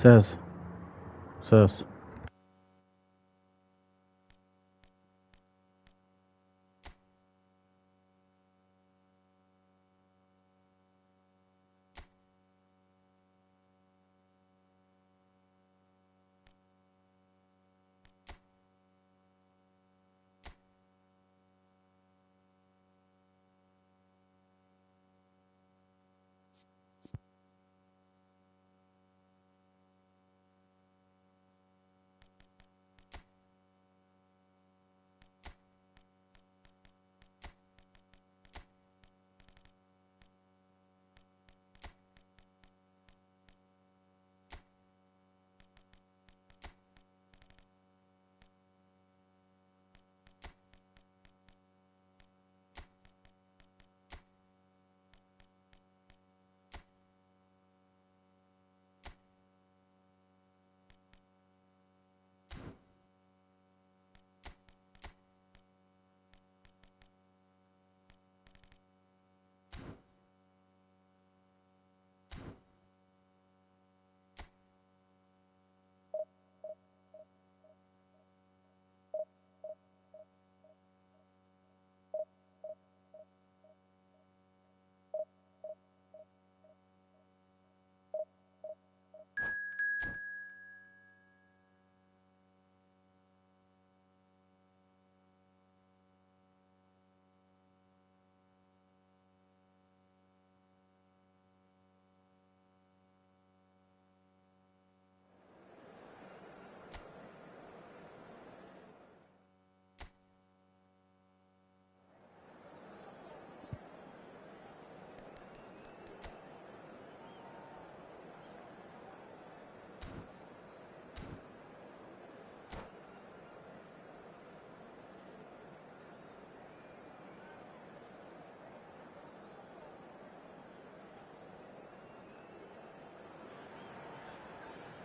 Ses. Ses.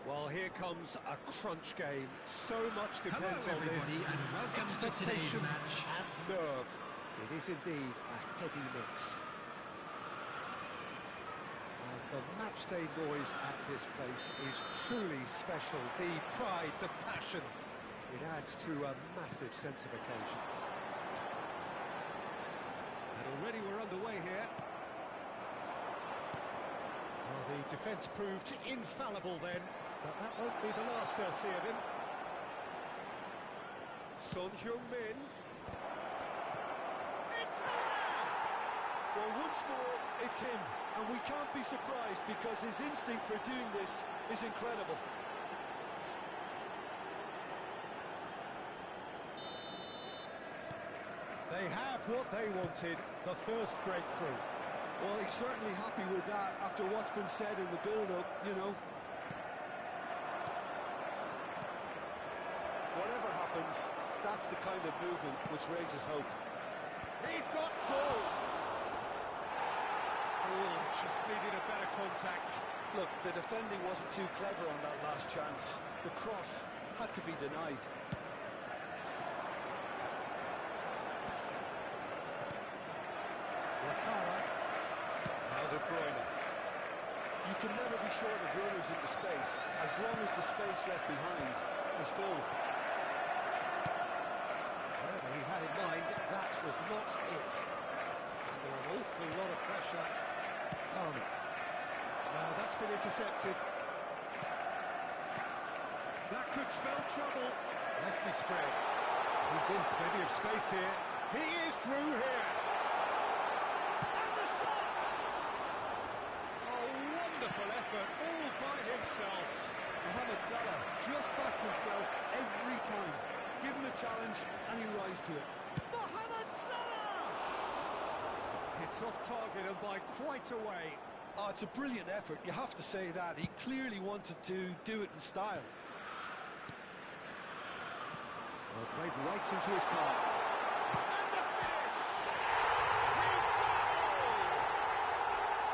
Well, here comes a crunch game. So much depends on this. And welcome expectation to match. and nerve. It is indeed a heady mix. And the matchday noise at this place is truly special. The pride, the passion. It adds to a massive sense of occasion. And already we're underway here. Well, the defence proved infallible then. But that won't be the last they'll see of him. Son Heung-min. It's there! Well, once more, it's him. And we can't be surprised because his instinct for doing this is incredible. They have what they wanted, the first breakthrough. Well, he's certainly happy with that after what's been said in the build-up, you know. Whatever happens, that's the kind of movement which raises hope. He's got two! Oh, just needed a better contact. Look, the defending wasn't too clever on that last chance. The cross had to be denied. Now De Bruyne. You can never be short of runners in the space, as long as the space left behind is filled. Whatever he had in mind, that was not it. Under an awful lot of pressure. Carney. Now that's been intercepted. That could spell trouble. Nicely spread. He's in plenty of space here. He is through here. And the shots! Oh, wonderful effort, all by himself. Mohamed Salah just backs himself every time. Give him a challenge and he rises to it. Mohamed Salah! Hits off target and by quite a way. Oh, it's a brilliant effort, you have to say that. He clearly wanted to do it in style. Well, played right into his path. And the finish! He's got it all!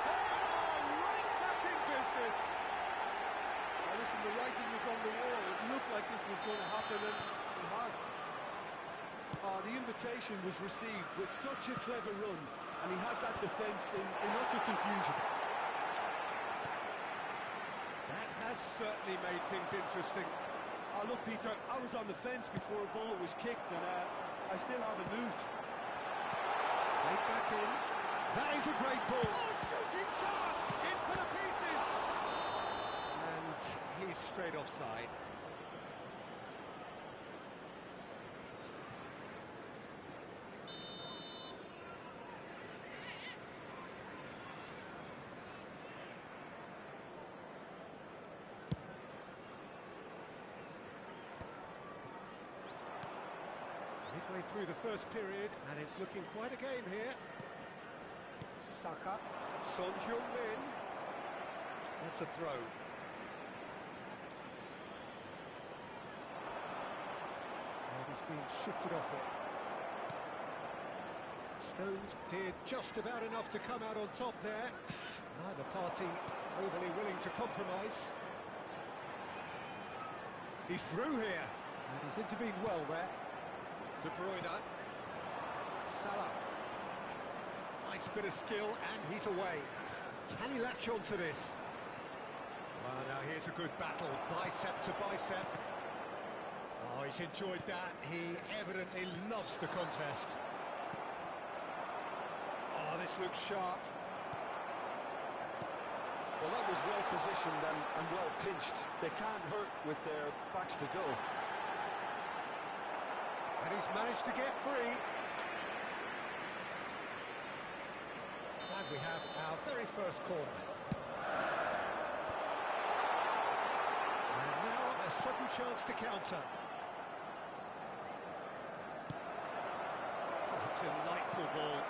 They are right back in business. Now listen, the writing was on the wall. It looked like this was going to happen, and it has. The invitation was received with such a clever run, and he had that defence in utter confusion. That has certainly made things interesting. Look, Peter, I was on the fence before a ball was kicked, and I still haven't moved. Played back in. That is a great ball. Oh, shooting chance! In for the pieces. And he's straight offside. Midway through the first period, and it's looking quite a game here. Saka, Son Heung-min. That's a throw. And he's being shifted off it. Stones did just about enough to come out on top there. Neither party overly willing to compromise. He's through here, and he's intervened well there. De Bruyne. Salah. Nice bit of skill, and he's away. Can he latch on to this? Well, now here's a good battle, bicep to bicep. Oh, he's enjoyed that. He evidently loves the contest. Oh, this looks sharp. Well, that was well positioned and well pinched. They can't hurt with their backs to goal. And he's managed to get free. And we have our very first corner. And now a sudden chance to counter. Oh, delightful ball.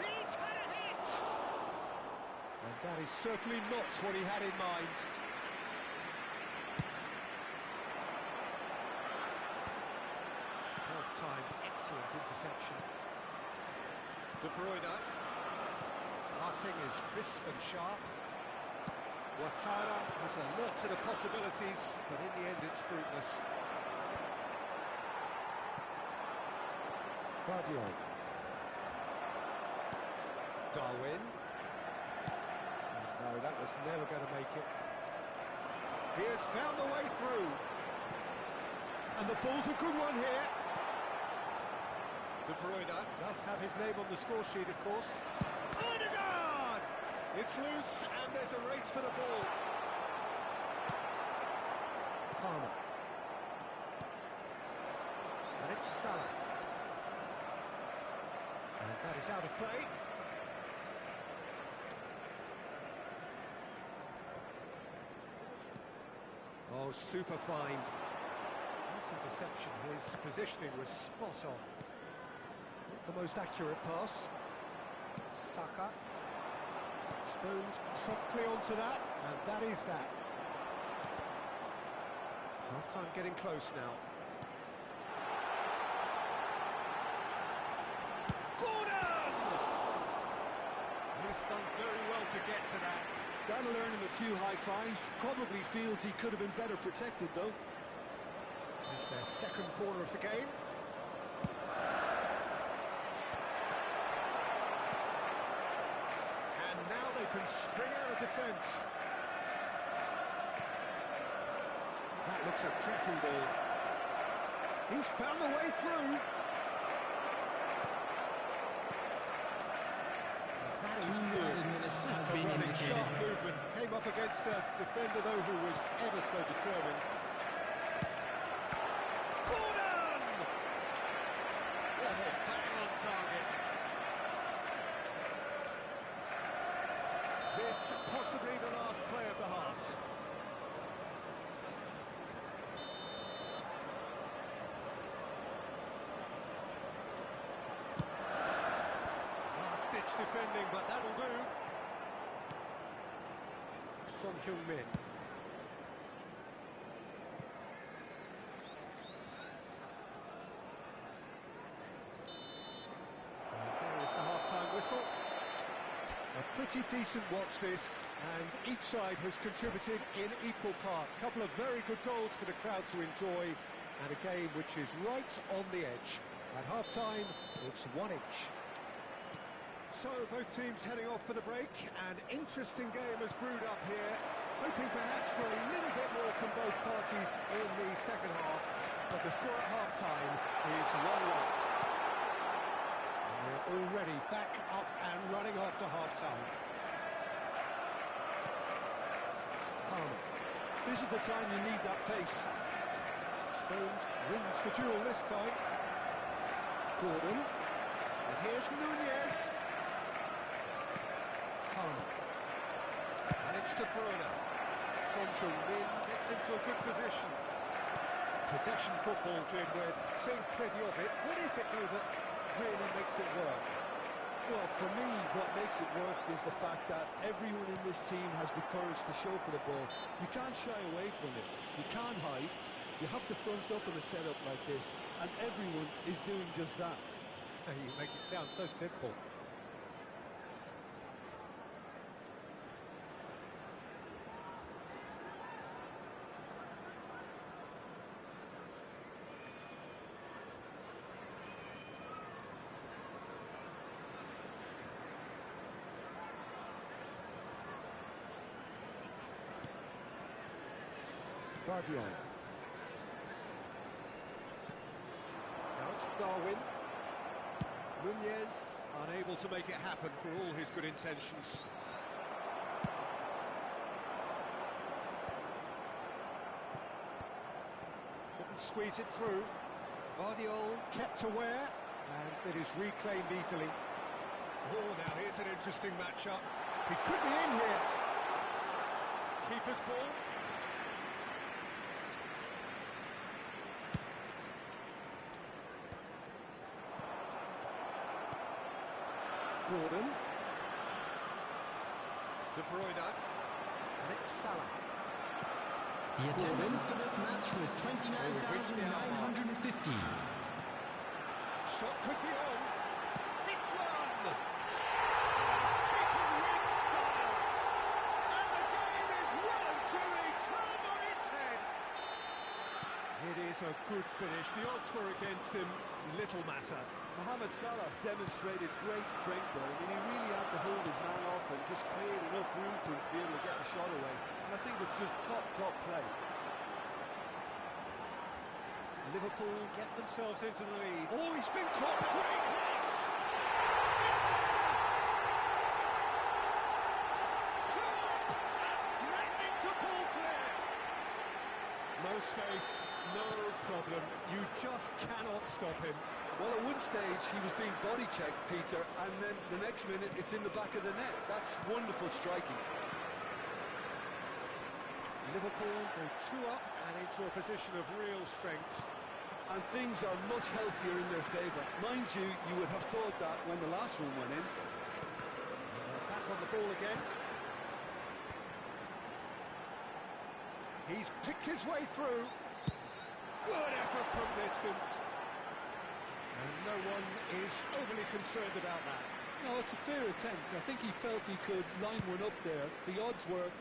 He's had a hit. And that is certainly not what he had in mind. Time, excellent interception. De Bruyne. Passing is crisp and sharp. Ouattara has a lot to the possibilities, but in the end it's fruitless. Guardiola. Darwin. No, that was never going to make it. He has found a way through. And the ball's a good one here. De Bruyne does have his name on the score sheet, of course. Odegaard! It's loose, and there's a race for the ball. Palmer. And it's Salah. And that is out of play. Oh, super find. Nice interception. His positioning was spot on. The most accurate pass. Saka. Stones promptly onto that, and that is that. Half-time getting close now. Gordon! He's done very well to get to that. That'll earn him a few high fives. Probably feels he could have been better protected, though. It's their second corner of the game. Can spring out of defence. That looks a cracking ball. He's found the way through. That is good. Such a running, sharp movement. Came up against a defender, though, who was ever so determined. Gordon! Oh, bang on target. This possibly the last play of the half. Last-ditch defending, but that'll do. Son Heung-min. And there is the half-time whistle. A pretty decent watch this, and each side has contributed in equal part. A couple of very good goals for the crowd to enjoy, and a game which is right on the edge. At half-time, it's 1 each. So, both teams heading off for the break. An interesting game has brewed up here. Hoping perhaps for a little bit more from both parties in the second half. But the score at half-time is 1-1. And we're already back up and running after half-time. Palmer. This is the time you need that pace. Stones wins the duel this time. Gordon. And here's Nunez. Palmer. And it's De Bruyne. Son Heung-min gets into a good position. Possession football, Jim, we're seeing plenty of it. What is it, though, that really makes it work? Well, for me, what makes it work is the fact that everyone in this team has the courage to show for the ball. You can't shy away from it. You can't hide. You have to front up in a setup like this, and everyone is doing just that. You make it sound so simple. Guardiola. Now it's Darwin. Nunez, unable to make it happen for all his good intentions. Couldn't squeeze it through. Guardiola kept aware, and it is reclaimed easily. Oh, now here's an interesting matchup. He could be in here. Keeper's ball. Gordon. De Bruyne. And it's Salah. The attendance for this match was 29,950. Shot could be on. It's one! Taken with style. And the game is well and truly turned on its head. It is a good finish. The odds were against him. Little matter. Mohamed Salah demonstrated great strength there. I mean, he really had to hold his man off and just create enough room for him to be able to get the shot away. And I think it's just top play. Liverpool get themselves into the lead. Oh, he's been caught. Great hits! Turned and threatening to pull clear. No space, no problem. You just cannot stop him. Well, at one stage, he was being body-checked, Peter, and then the next minute, it's in the back of the net. That's wonderful striking. Liverpool go 2 up and into a position of real strength. And things are much healthier in their favour. Mind you, you would have thought that when the last one went in. Back on the ball again. He's picked his way through. Good effort from distance. And no one is overly concerned about that. No, it's a fair attempt. I think he felt he could line one up there. The odds were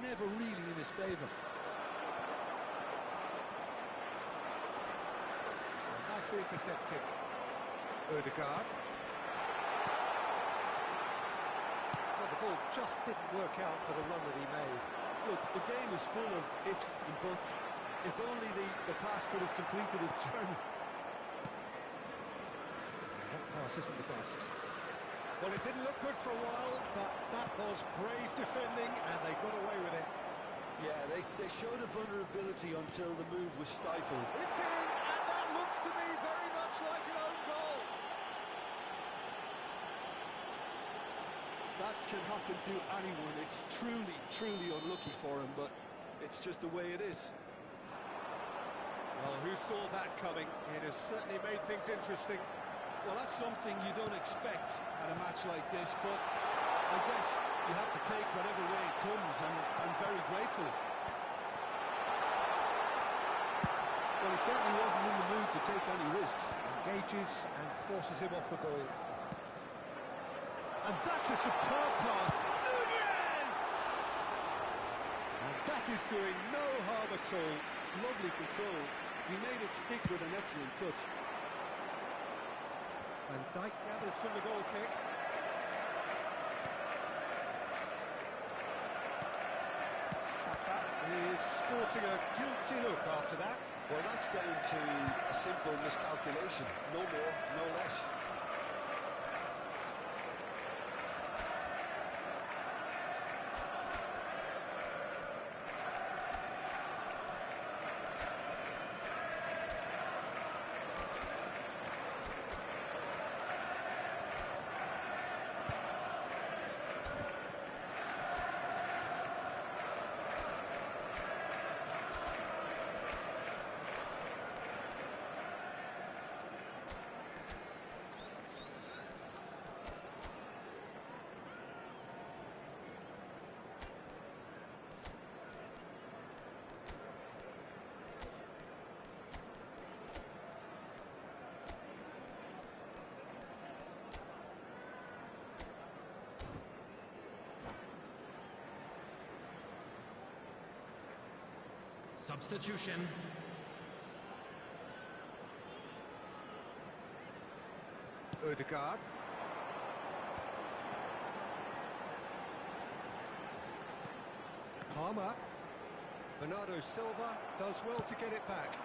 never really in his favour. Nicely intercepted. Ødegaard. Well, the ball just didn't work out for the run that he made. Look, the game is full of ifs and buts. If only the pass could have completed its journey. That pass isn't the best. Well, it didn't look good for a while, but that was brave defending, and they got away with it. Yeah, they showed a vulnerability until the move was stifled. It's in, and that looks to me very much like an own goal. That can happen to anyone. It's truly unlucky for him, but it's just the way it is. Well, who saw that coming? It has certainly made things interesting. Well, that's something you don't expect at a match like this, but I guess you have to take whatever way it comes, and very gratefully. Well, he certainly wasn't in the mood to take any risks. Engages and forces him off the ball. And that's a superb pass. Nunez! And that is doing no harm at all. Lovely control. He made it stick with an excellent touch. And Dijk gathers from the goal kick. Saka. He's sporting a guilty look after that. Well, that's down to a simple miscalculation. No more, no less. Substitution. Odegaard. Palmer. Bernardo Silva does well to get it back.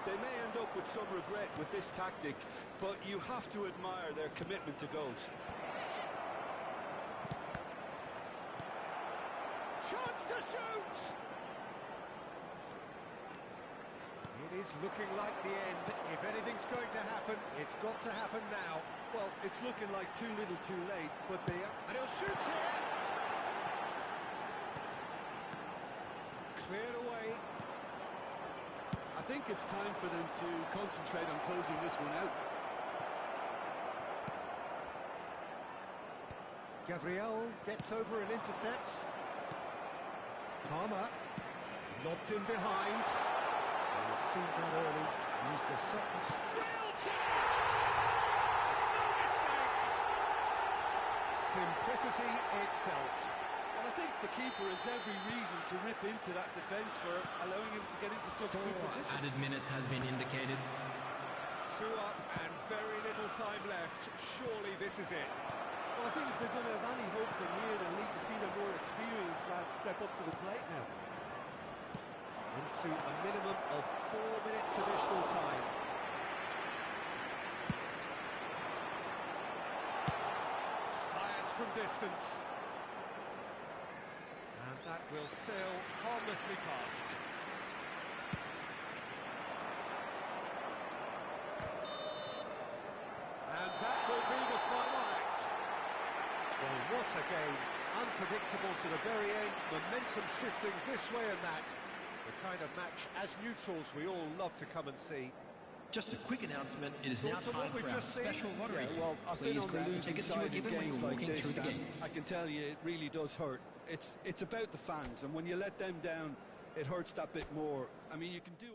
They may end up with some regret with this tactic, but you have to admire their commitment to goals. Chance to shoot! It is looking like the end. If anything's going to happen, it's got to happen now. Well, it's looking like too little too late, but they are... And he'll shoot here! Cleared away. I think it's time for them to concentrate on closing this one out. Gabriel gets over and intercepts. Palmer lobbed in behind. We've seen that early. Use the sentence. Real chance! No mistake! Simplicity itself. Well, I think the keeper has every reason to rip into that defence for allowing him to get into such a good position. Added minutes has been indicated. 2 up and very little time left. Surely this is it. Well, I think if they're going to have any hope from here, they'll need to see the more experienced lads step up to the plate now. Into a minimum of 4 minutes additional time. Fires from distance. And that will sail harmlessly past. And that will be the final act. Well, what a game. Unpredictable to the very end. Momentum shifting this way and that. The kind of match, as neutrals, we all love to come and see. Just a quick announcement, it is now Thoughts on time what we've for our just seen? special lottery. Yeah, well, I've been Please on the grab the losing tickets you were side in given when you games were like walking this, through the and gates. I can tell you it really does hurt. It's about the fans, and when you let them down, it hurts that bit more. I mean, you can do...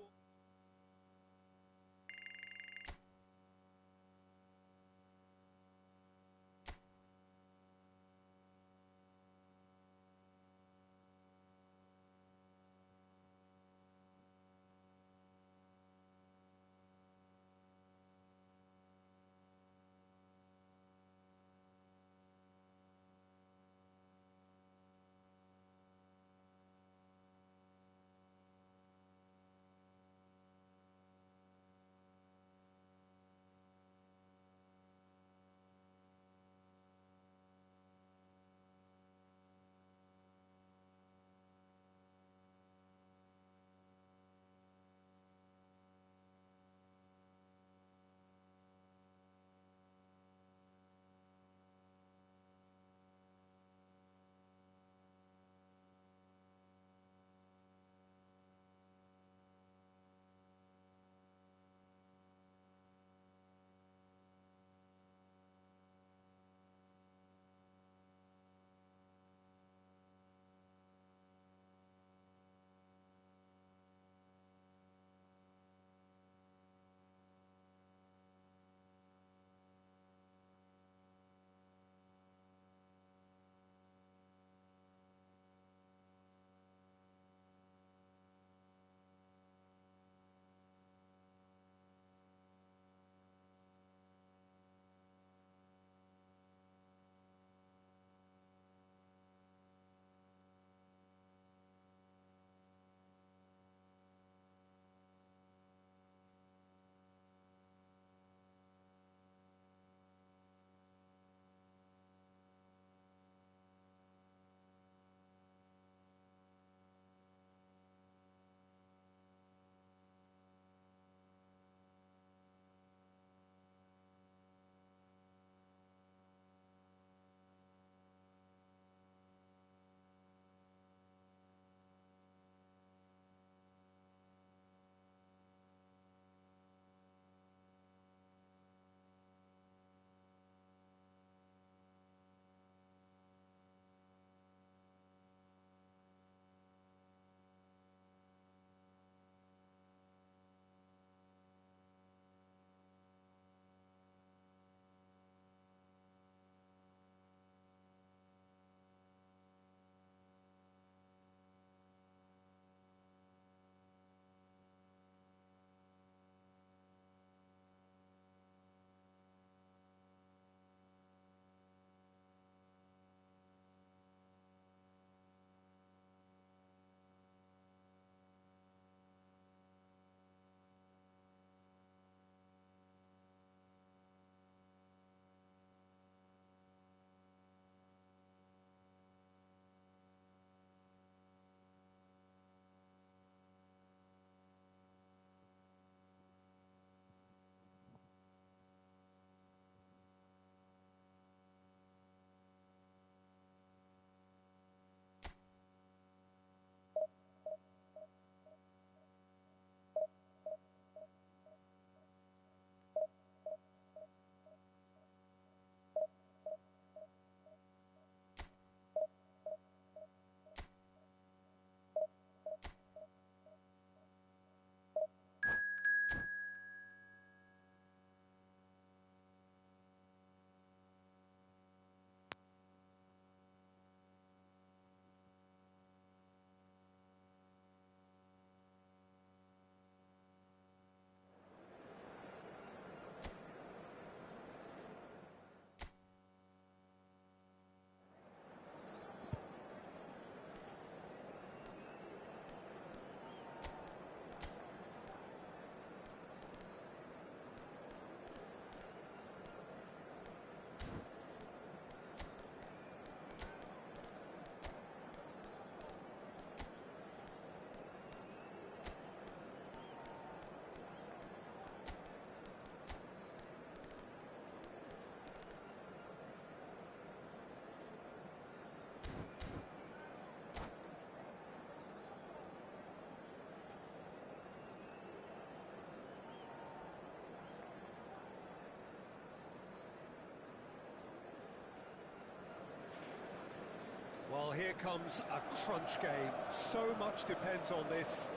here comes a crunch game. So much depends on this.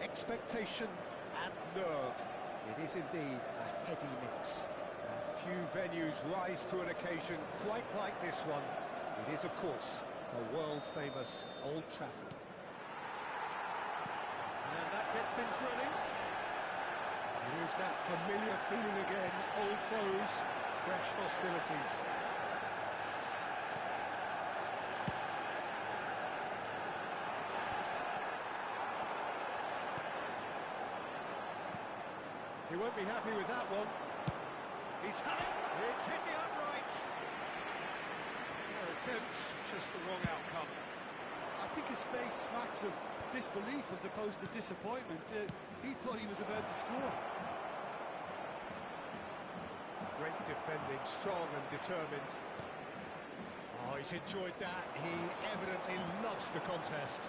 Expectation and nerve. It is indeed a heady mix. And few venues rise to an occasion quite like this one. It is, of course, the world-famous Old Trafford. And that gets things running. It is that familiar feeling again. Old foes, fresh hostilities. He won't be happy with that one. He's had it. It's hit the upright. Fair attempt, just the wrong outcome. I think his face smacks of disbelief as opposed to disappointment. He thought he was about to score. Great defending, strong and determined. Oh, he's enjoyed that. He evidently loves the contest.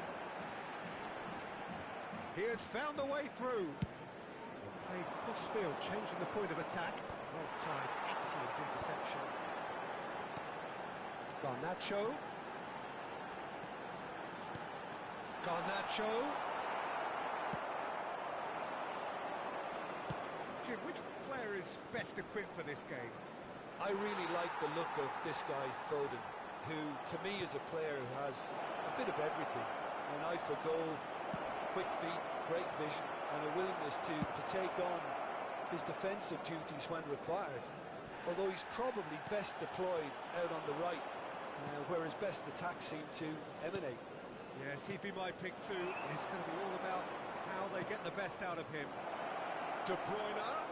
He has found a way through. Played cross-field, changing the point of attack. Well-timed, excellent interception. Garnacho. Jim, which player is best equipped for this game? I really like the look of this guy, Foden, who, to me, is a player who has a bit of everything. An eye for goal, quick feet, great vision, and a willingness to take on his defensive duties when required. Although he's probably best deployed out on the right, where his best attacks seem to emanate. Yes, he'd be my pick too. It's going to be all about how they get the best out of him. De Bruyne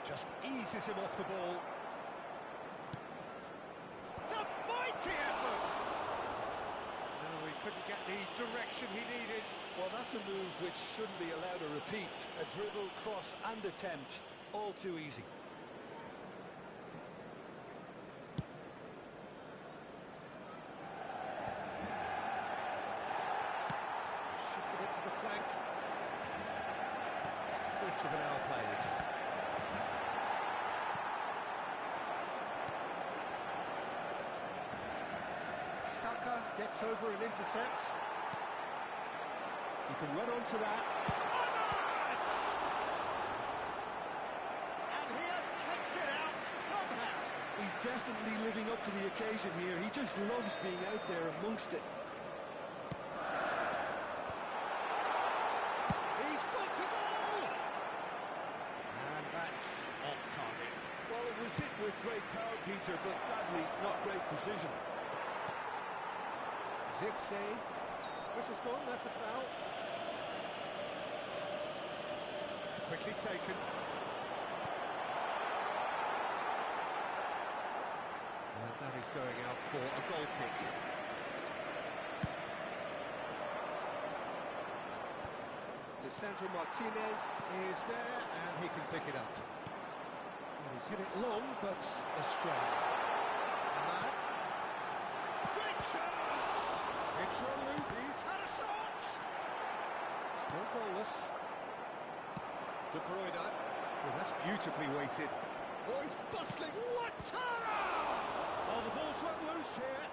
just eases him off the ball. It's a mighty effort! No, he couldn't get the direction he needed. Well, that's a move which shouldn't be allowed to repeat. A dribble, cross and attempt, all too easy. Shifted it to the flank. Quarter of an hour played. Saka gets over and intercepts. You can run onto that. And he has kicked it out somehow. He's definitely living up to the occasion here. He just loves being out there amongst it. He's got to goal! And that's off target. Well, it was hit with great power, Peter, but sadly not great precision. Zirkzee. Whistle's gone, that's a foul. Quickly taken. And that is going out for a goal kick. Lisandro Martinez is there, and he can pick it up. And he's hit it long, but astray. Ahmad. Great chance! It's Rolouf, he's had a shot! Still goalless. De Bruyne. Oh, that's beautifully weighted. Oh, he's bustling. Ouattara! Oh, the ball's run loose here.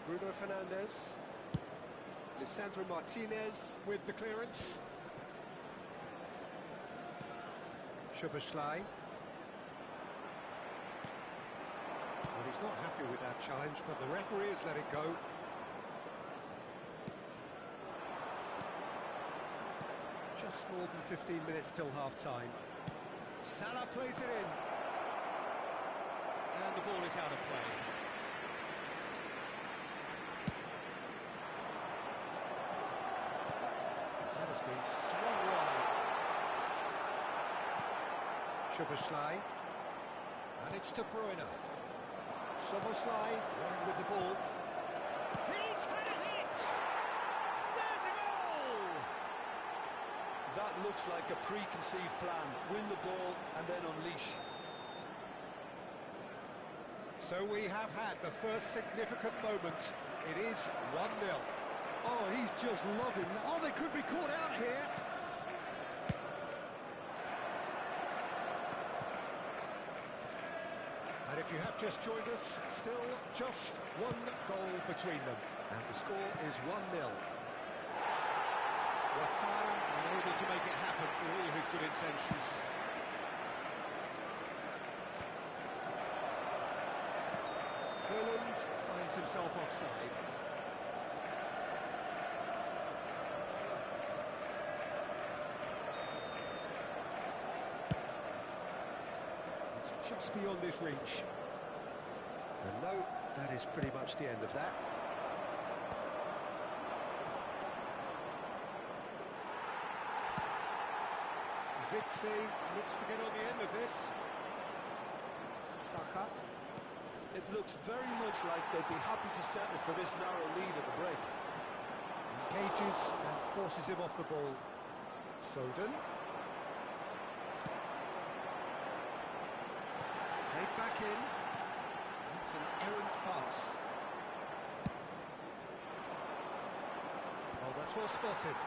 Bruno Fernandes. Lisandro Martinez with the clearance. Szoboszlai. Well, he's not happy with that challenge, but the referee has let it go. Just more than 15 minutes till half-time. Salah plays it in. And the ball is out of play. That has been swung wide. Szoboszlai. And it's De Bruyne. Szoboszlai running with the ball. He's had a hit! There's a goal! That looks like a preconceived plan. Win the ball and then unleash. So we have had the first significant moment. It is 1-0. Oh, he's just loving that. Oh, they could be caught out here. And if If you have just joined us, still just one goal between them. And the score is 1-0. Ouattara unable to make it happen for all his good intentions. Haaland finds himself offside. It's just beyond his reach. And no, that is pretty much the end of that. Zixi looks to get on the end of this. Saka. It looks very much like they'd be happy to settle for this narrow lead at the break. Engages and forces him off the ball. Foden. Played back in. It's an errant pass. Oh, that's well spotted.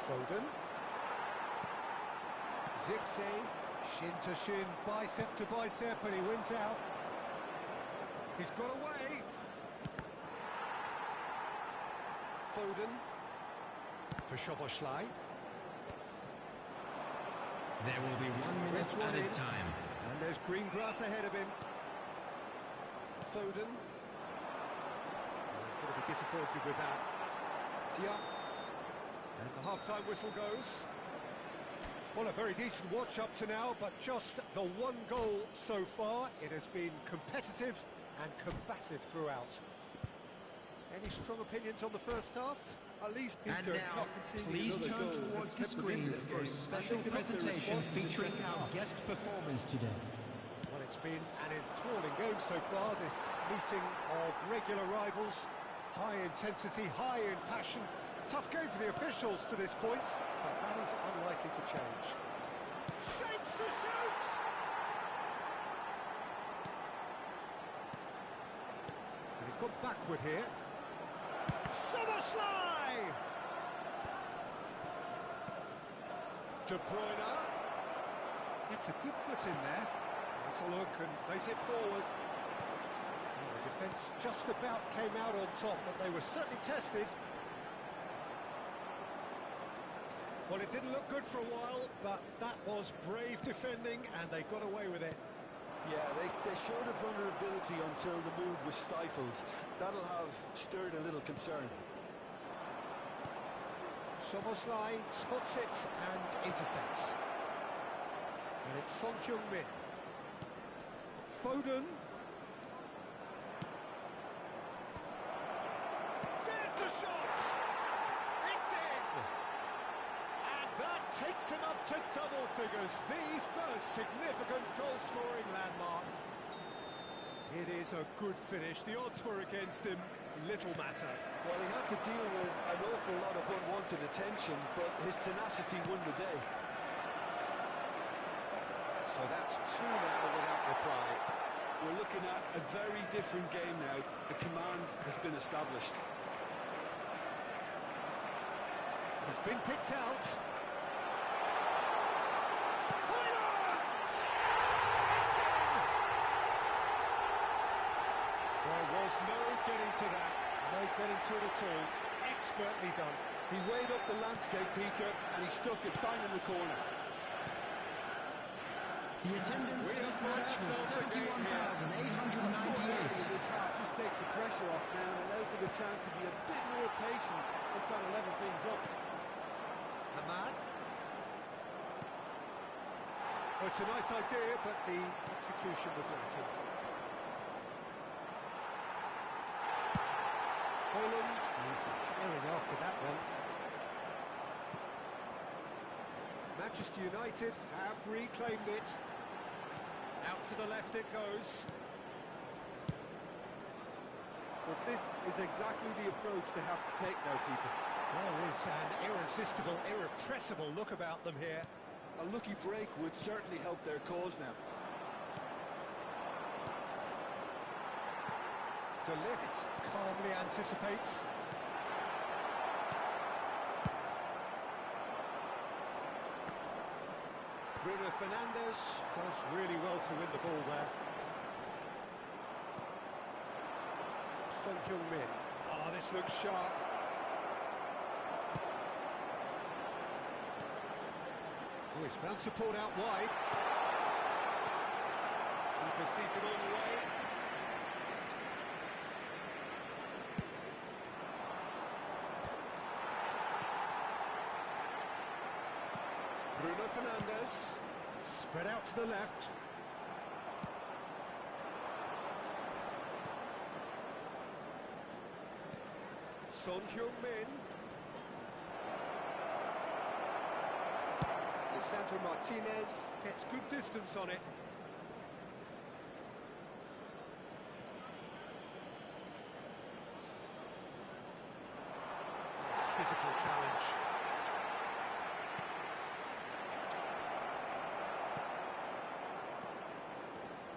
Foden. Zixi. Shin to shin, bicep to bicep, and he wins out. He's got away. Foden. For Szoboszlai. There will be 1 minute added time. And there's green grass ahead of him. Foden. He's going to be disappointed with that. Diop. And the half-time whistle goes. Well, a very decent watch up to now, but just the one goal so far. It has been competitive and combative throughout. Any strong opinions on the first half? At least And Peter, now, not conceding please another turn goal, has towards the kept them in screen this for a game. special Picking up their presentation response in the featuring second our half. guest performers today. Well, it's been an enthralling game so far, this meeting of regular rivals. High intensity, high in passion. Tough game for the officials to this point, but that is unlikely to change. Shapes to shoot! And he's gone backward here. Szoboszlai! De Bruyne. It's a good foot in there. Let's a look and place it forward. Well, the defence just about came out on top, but they were certainly tested. Well, it didn't look good for a while, but that was brave defending, and they got away with it. Yeah, they showed a vulnerability until the move was stifled. That'll have stirred a little concern. Szoboszlai spots it and intercepts. And it's Son Heung-min. Foden. There's the shot! It's in! And that takes him up to double figures, the first significant goal-scoring landmark. It is a good finish. The odds were against him. Little matter. Well, he had to deal with an awful lot of unwanted attention, but his tenacity won the day. So that's 2 now without reply. We're looking at a very different game now. The command has been established. It's been picked out. There was no getting to that. No getting to it at all. Expertly done. He weighed up the landscape, Peter, and he stuck it bang in the corner. The attendance We for this have got match ourselves was a game here. The score early 31,898. in this half just takes the pressure off now and allows them a chance to be a bit more patient and trying to level things up. Hamad. Well, it's a nice idea, but the execution was lacking. Haaland is firing after that one. Manchester United have reclaimed it. Out to the left it goes. But this is exactly the approach they have to take now, Peter. There is an irresistible, irrepressible look about them here. A lucky break would certainly help their cause now. De Ligt calmly anticipates. Bruno Fernandes does really well to win the ball there. Son Heung-min. Oh, this looks sharp. Oh, he's found support out wide. Keeper sees it all the way. Bruno Fernandes, spread out to the left. Son Heung-min. Lisandro Martinez gets good distance on it. Nice physical challenge.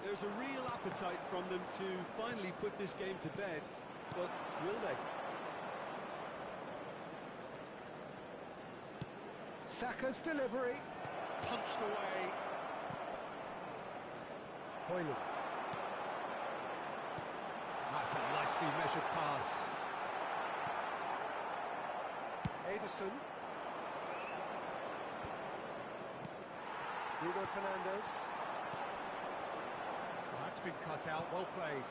There's a real appetite from them to finally put this game to bed, but will they? Saka's delivery, punched away. Hoyland. That's a nicely measured pass. Ederson. Bruno Fernandes. That's been cut out, well played.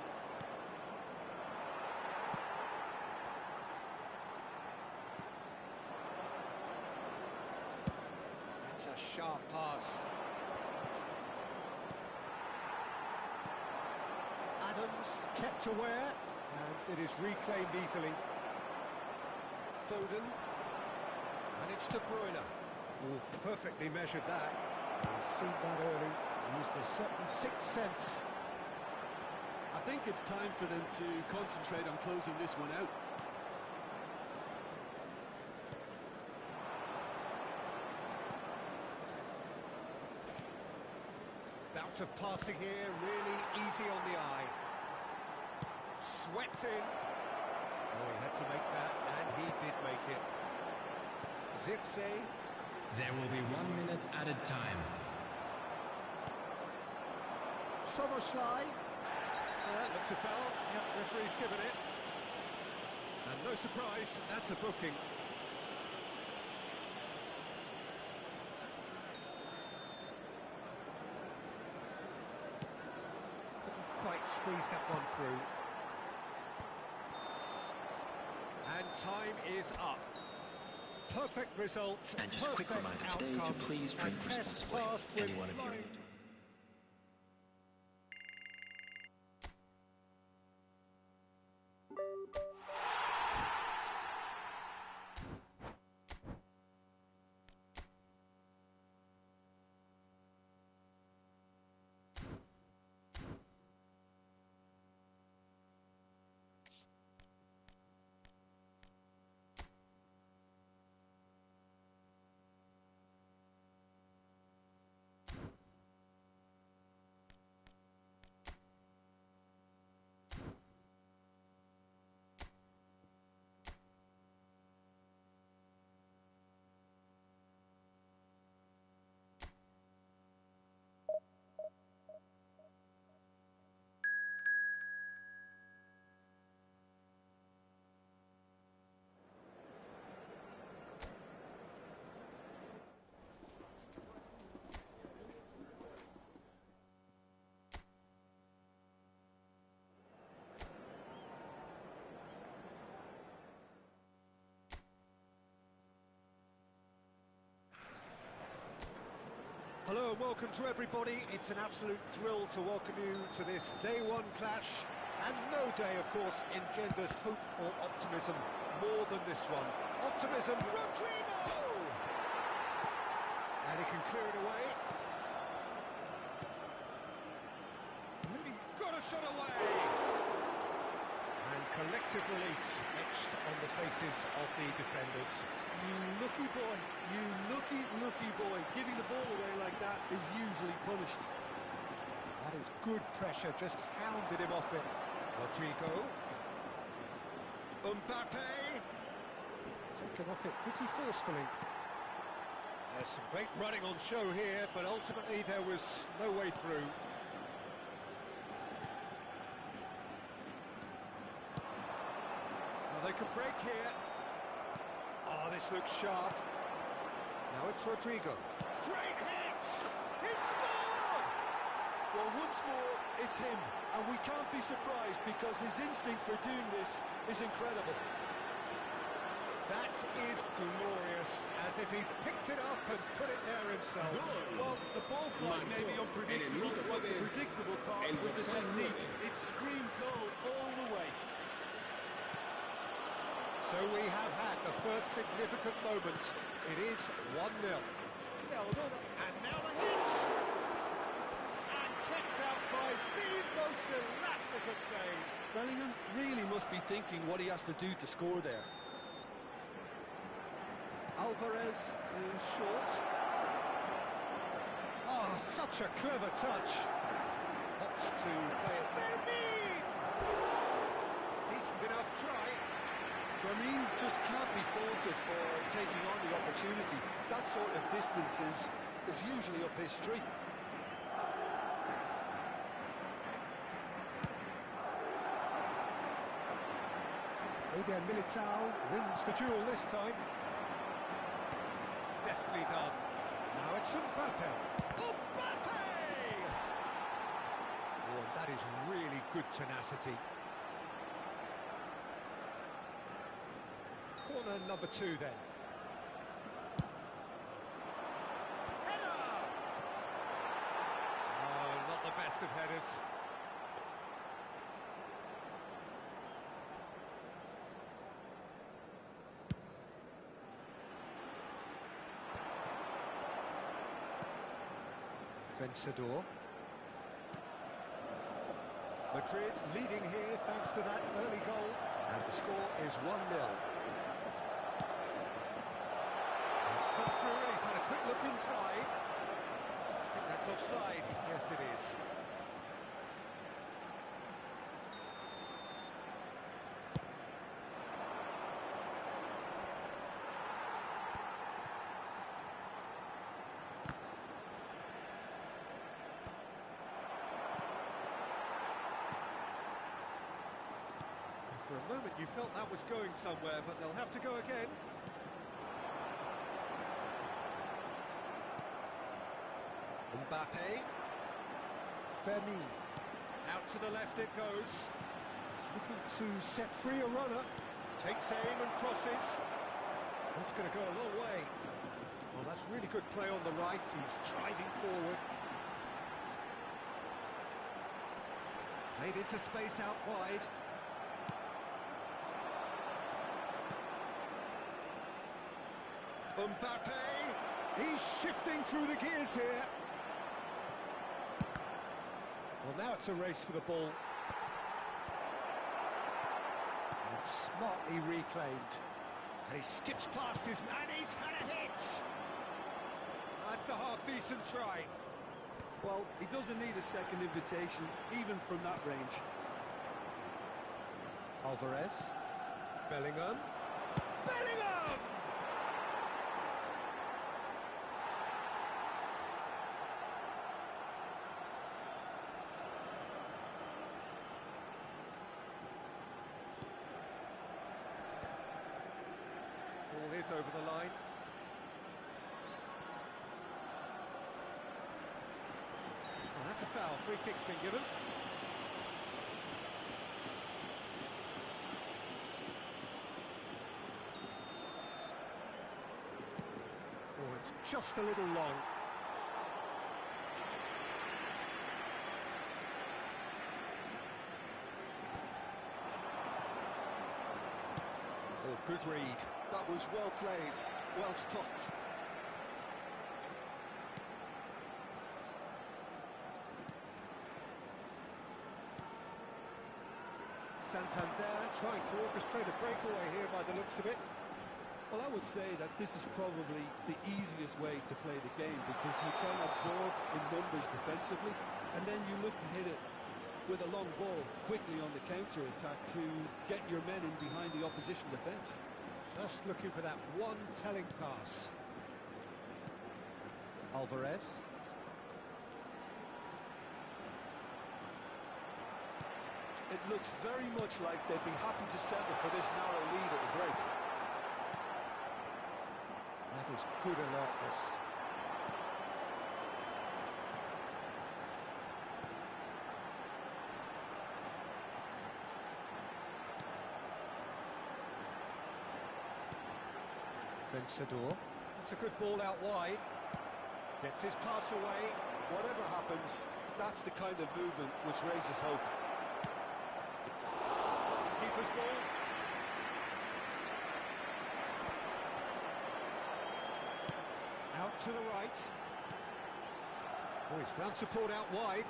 That's a sharp pass. Adams kept aware, and it is reclaimed easily. Foden. And it's De Bruyne. Oh, perfectly measured that. He's seen that early. Used a certain sixth sense. I think it's time for them to concentrate on closing this one out. Bout of passing here, really easy on the eye. Swept in. Oh, he had to make that, and he did make it. Zirkzee. There will be 1 minute added time. Soboslai. Looks a foul. Yep, referee's given it. And no surprise, that's a booking. Couldn't quite squeeze that one through. And time is up. Perfect result, And just a quick perfect reminder today to outcome. please drink And test responsibly. passed with Anyone of you. flying. Hello and welcome to everybody. It's an absolute thrill to welcome you to this day one clash. And no day, of course, engenders hope or optimism more than this one. Optimism, Rodrigo! And he can clear it away. He got a shot away! And collective relief etched on the faces of the defenders. You lucky boy, you lucky boy. Giving the ball away like that is usually punished. That is good pressure, just hounded him off it. Rodrigo. Mbappe. Taken off it pretty forcefully. There's some great running on show here, but ultimately there was no way through. Well, they could break here. Oh, this looks sharp. Now it's Rodrigo. Great hit! He's scored! Well, once more, it's him, and we can't be surprised because his instinct for doing this is incredible. That is glorious, as if he picked it up and put it there himself. Well, the ball flight may be unpredictable, but the predictable part was the technique. It screamed goal all the way. So we have had the first significant moment. It is 1-0. Yeah, although that... And now the hit! And kept out by the most elastic of saves. Bellingham really must be thinking what he has to do to score there. Alvarez is short. Oh, such a clever touch. Opts to play it. Fermin! Decent enough try. Fermin just can't be faulted for taking on the opportunity. That sort of distance is usually up his street. Eder Militao wins the duel this time. Deftly done. Now it's Mbappe. Mbappe! Oh, and that is really good tenacity. Corner number 2 then. Header! Oh, not the best of headers. Vencedor. Madrid leading here thanks to that early goal. And the score is 1-0. He's come through, he's had a quick look inside. I think that's offside. Yes, it is. For a moment you felt that was going somewhere, but they'll have to go again. Mbappe. Fermin. Out to the left it goes. He's looking to set free a runner. Takes aim and crosses. That's going to go a long way. Well, that's really good play on the right. He's driving forward. Played into space out wide. Mbappe, he's shifting through the gears here. Well, now it's a race for the ball. And smartly reclaimed. And he skips past his man, he's had a hit. That's a half-decent try. Well, he doesn't need a second invitation, even from that range. Alvarez. Bellingham. Bellingham! Ball is over the line. Oh, that's a foul. Free kick's been given. Oh, it's just a little long. Oh, good read. That was well played, well stopped. Santander trying to orchestrate a breakaway here by the looks of it. Well, I would say that this is probably the easiest way to play the game because you try and absorb in numbers defensively, and then you look to hit it with a long ball quickly on the counter-attack to get your men in behind the opposition defence. Just looking for that one telling pass. Alvarez. It looks very much like they'd be happy to settle for this narrow lead at the break. That is good alertness. Vencedor. It's a good ball out wide. Gets his pass away. Whatever happens, that's the kind of movement which raises hope. Keeper's ball. Out to the right. Oh, he's found support out wide.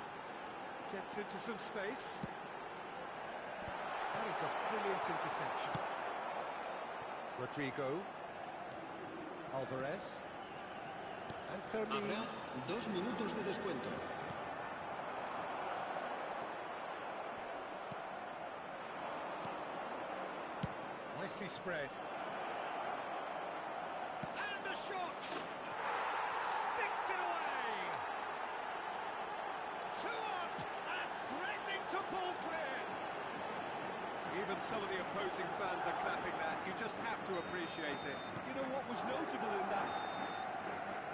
Gets into some space. That is a brilliant interception. Rodrigo. Alvarez. And Fermin. Habrá 2 minutos de descuento. Nicely spread. And the shot! Sticks it away! 2 up and threatening to pull clear. Even some of the opposing fans are clapping that. You just have to appreciate it. You know what was notable in that?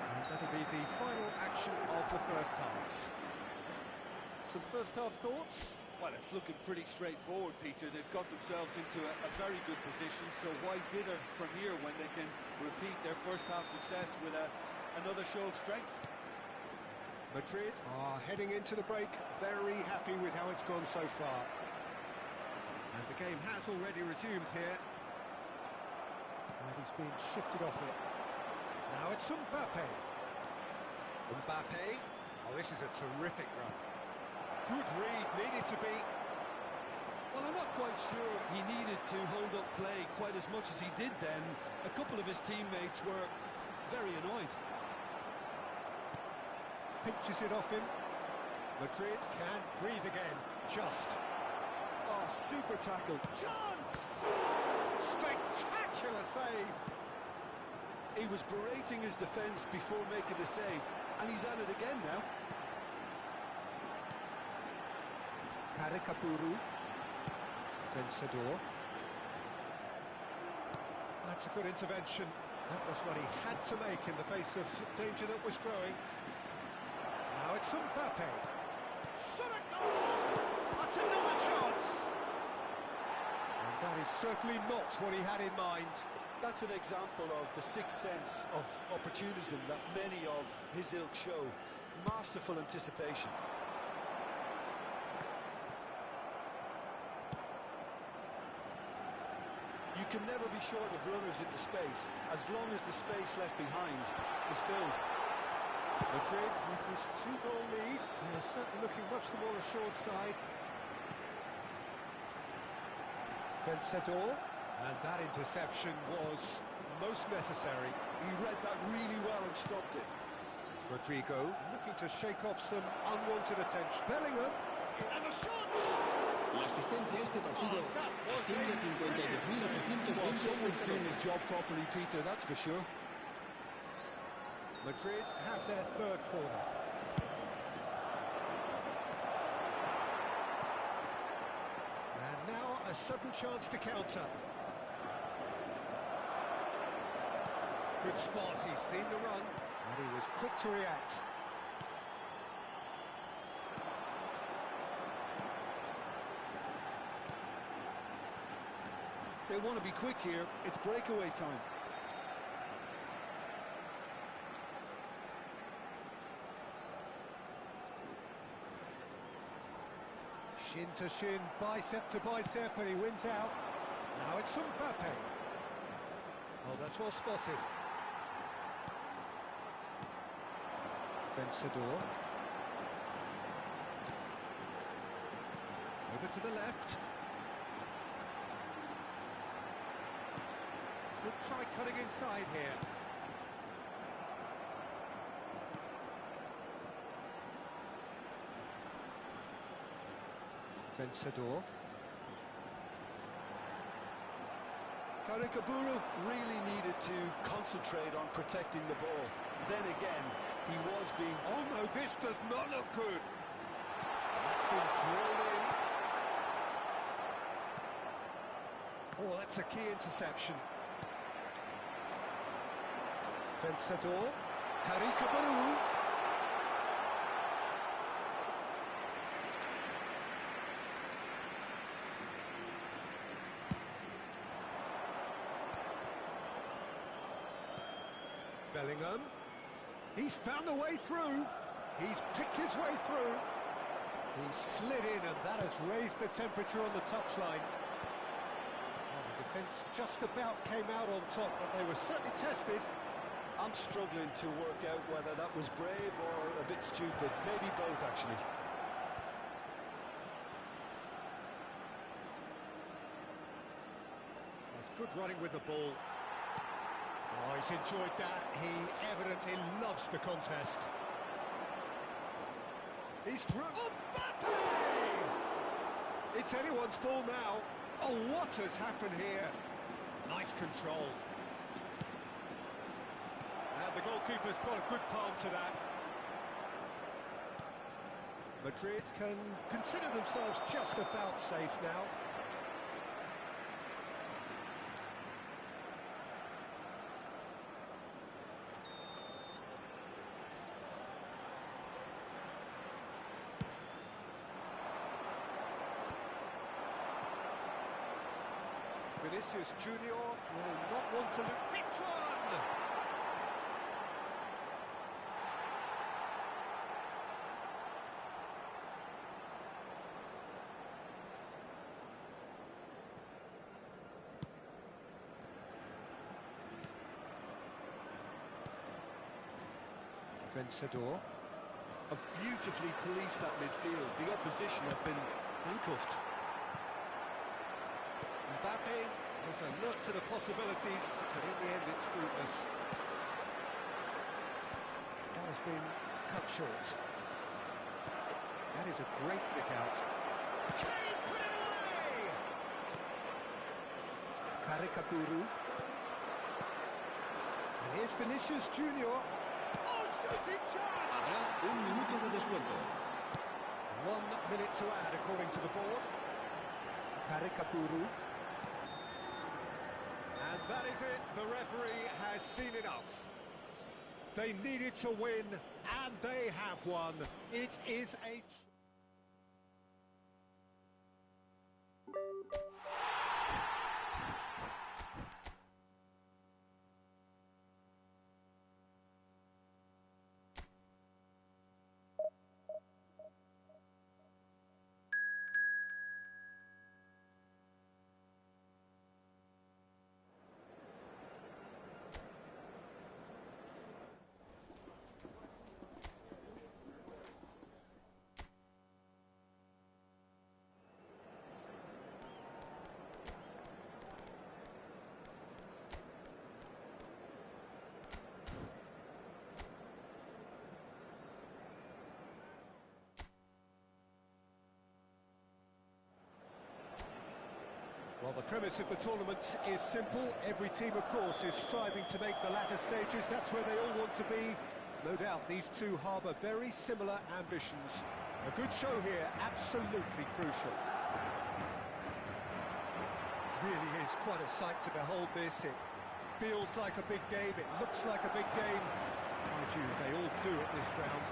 And that'll be the final action of the first half. Some first half thoughts? Well, it's looking pretty straightforward, Peter. They've got themselves into a very good position, so why dither from here when they can repeat their first half success with another show of strength? Madrid are heading into the break, very happy with how it's gone so far. And the game has already resumed here. And he's been shifted off it. Now it's Mbappe. Mbappe. Oh, this is a terrific run. Good read, needed to be. Well, I'm not quite sure he needed to hold up play quite as much as he did then. A couple of his teammates were very annoyed. Pinches it off him. Madrid can breathe again. Just. Oh, super tackle. Chance! Spectacular save. He was berating his defence before making the save, and he's at it again now. Karikapuru. Vencedor. That's a good intervention. That was what he had to make in the face of danger that was growing. Now it's Mbappe. Shot a goal! That's another chance! And that is certainly not what he had in mind. That's an example of the sixth sense of opportunism that many of his ilk show. Masterful anticipation. You can never be short of runners into space, as long as the space left behind is filled. Madrid with this 2-goal lead. They are certainly looking much the more assured side. Vencedor. And that interception was most necessary. He read that really well and stopped it. Rodrigo looking to shake off some unwanted attention. Bellingham. And the shots! La asistencia a este partido asciende a 52.820 Well, someone's doing euros. his job properly, Peter, that's for sure. Madrid have their third corner. And now a sudden chance to counter. Good spot, he's seen the run, and he was quick to react. They want to be quick here, it's breakaway time. Shin to shin, bicep to bicep, and he wins out. Now it's Mbappe. Oh, that's well spotted. Vencedor. Over to the left. Could try cutting inside here. Vencedor. Karikapuru really needed to concentrate on protecting the ball. Then again, he was being... Oh no, this does not look good. That's been drawn in. Oh, that's a key interception. Vencedor, Karikabaru. Bellingham. He's found a way through. He's picked his way through. He slid in, and that has raised the temperature on the touchline. Well, the defence just about came out on top, but they were certainly tested. I'm struggling to work out whether that was brave or a bit stupid. Maybe both, actually. That's good running with the ball. Oh, he's enjoyed that. He evidently loves the contest. He's through. Mbappe! It's anyone's ball now. Oh, what has happened here? Nice control. And the goalkeeper's got a good palm to that. Madrid can consider themselves just about safe now. Vinicius Junior will not want to lose. Hits one! Vencedor. Have beautifully policed that midfield. The opposition have been handcuffed. Mbappe was alert to the possibilities, but in the end it's fruitless. That has been cut short. That is a great kick out. Kane put it away! Karikaburu. And here's Vinicius Junior. Oh, shooting chance! Habrá un minuto de descuento. 1 minute to add according to the board. Karikaburu. And that is it, the referee has seen enough. They needed to win, and they have won. It is a... Well, the premise of the tournament is simple. Every team, of course, is striving to make the latter stages. That's where they all want to be. No doubt these two harbour very similar ambitions. A good show here, absolutely crucial. Really is quite a sight to behold this. It feels like a big game, it looks like a big game. Mind you, they all do at this ground.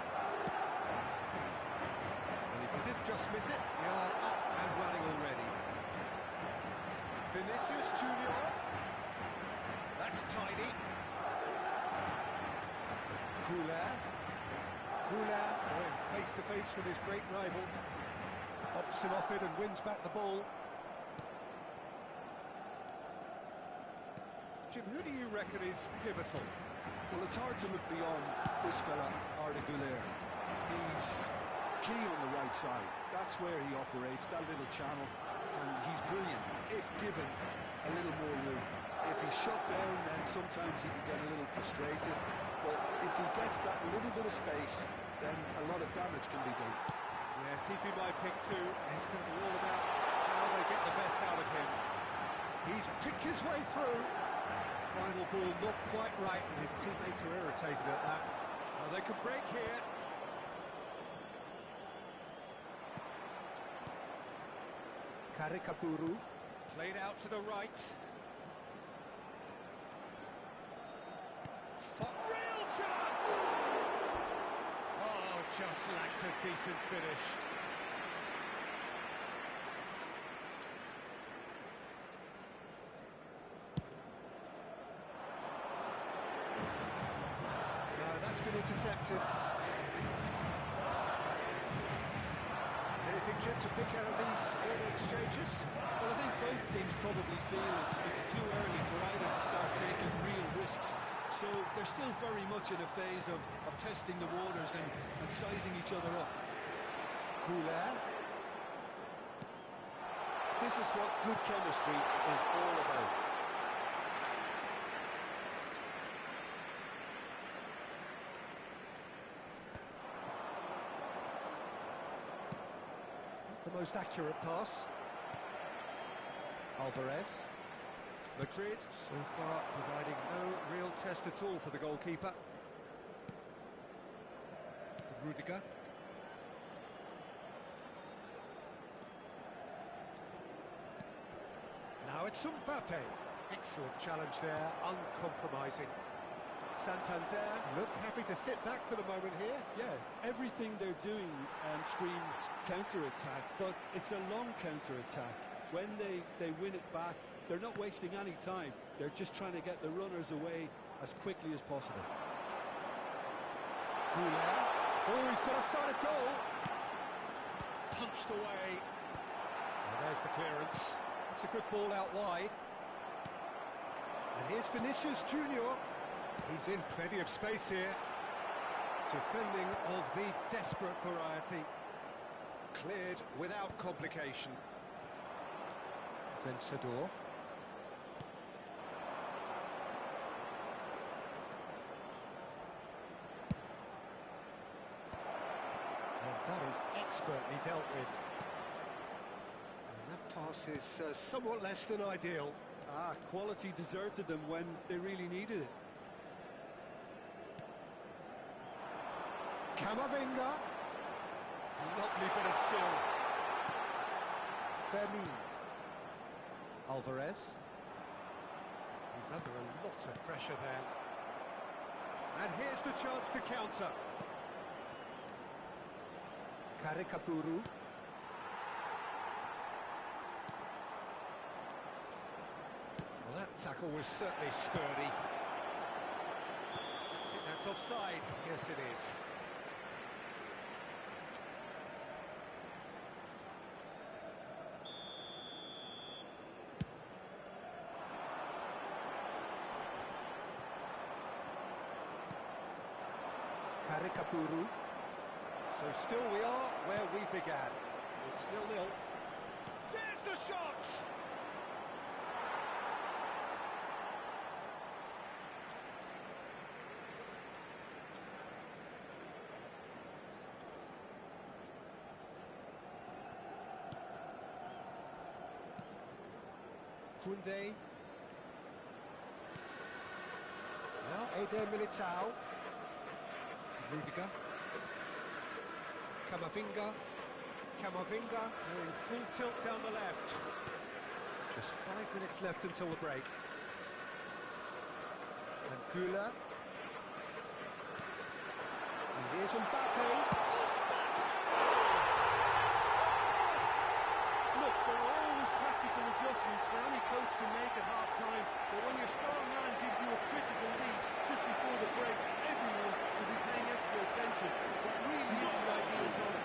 And if he did just miss it, they are up and running already. Vinicius Junior. That's tidy. Goulart. Goulart going face to face with his great rival. Pops him off it and wins back the ball. Jim, who do you reckon is pivotal? Well, it's hard to look beyond this fella, Arda Güler. He's key on the right side. That's where he operates, that little channel. And he's brilliant, if given a little more room. If he's shut down, then sometimes he can get a little frustrated. But if he gets that little bit of space, then a lot of damage can be done. Yes, he'd be my pick too. It's going to be all about how they get the best out of him. He's picked his way through. Final ball not quite right, and his teammates are irritated at that. Oh, they could break here. Karikapuru. Played out to the right. Real chance! Oh, just lacked a decent finish. No, that's been intercepted. Anything, Jim, to pick out of these early exchanges? Well, I think both teams probably feel it's too early for either to start taking real risks. So they're still very much in a phase of testing the waters and sizing each other up. Couler. This is what good chemistry is all about. The most accurate pass. Alvarez. Madrid, so far, providing no real test at all for the goalkeeper. Rudiger. Now it's Mbappe. Excellent challenge there, uncompromising. Santander look happy to sit back for the moment here. Yeah, everything they're doing screams counter-attack, but it's a long counter-attack. When they win it back, they're not wasting any time. They're just trying to get the runners away as quickly as possible. Couler. Oh, he's got a solid goal. Punched away. And there's the clearance. It's a good ball out wide. And here's Vinicius Junior. He's in plenty of space here. Defending of the desperate variety. Cleared without complication. Vencedor. And that is expertly dealt with. And that pass is somewhat less than ideal. Quality deserted them when they really needed it. Camavinga. Lovely bit of skill. Fermin. Alvarez. He's under a lot of pressure there. And here's the chance to counter. Karikapuru. Well, that tackle was certainly sturdy. I think that's offside. Yes, it is. Karikapuru. So still we are where we began. It's 0-0. There's the shot! Koundé. Now Eder Militao. Rudiger. Camavinga. Camavinga going full tilt down the left. Just 5 minutes left until the break. And Couler. And here's Mbappe. Look, there are always tactical adjustments for any coach to make at half-time, but when your star man gives you a critical lead just before the break, everyone will be paying extra attention. It really is the ideal time.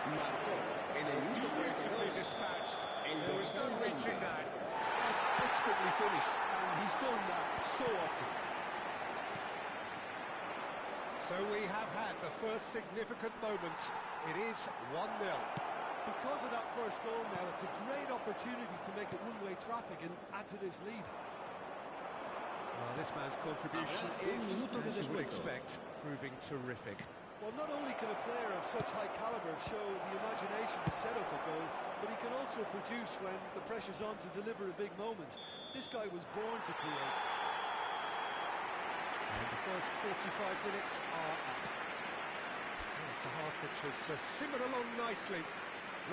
Marcó en el minuto Beautifully 42 dispatched. el There was no dorsal reaching 20. that. That's expertly finished, and he's done that so often. So we have had the first significant moment. It is 1-0. Because of that first goal now, it's a great opportunity to make it one-way traffic and add to this lead. Well, this man's contribution Habrá un is, minuto de as you would descuento. expect, proving terrific. Well, not only can a player of such high caliber show the imagination to set up a goal, but he can also produce when the pressure's on to deliver a big moment. This guy was born to create. And the first 45 minutes are up. It's a half which has simmered along nicely,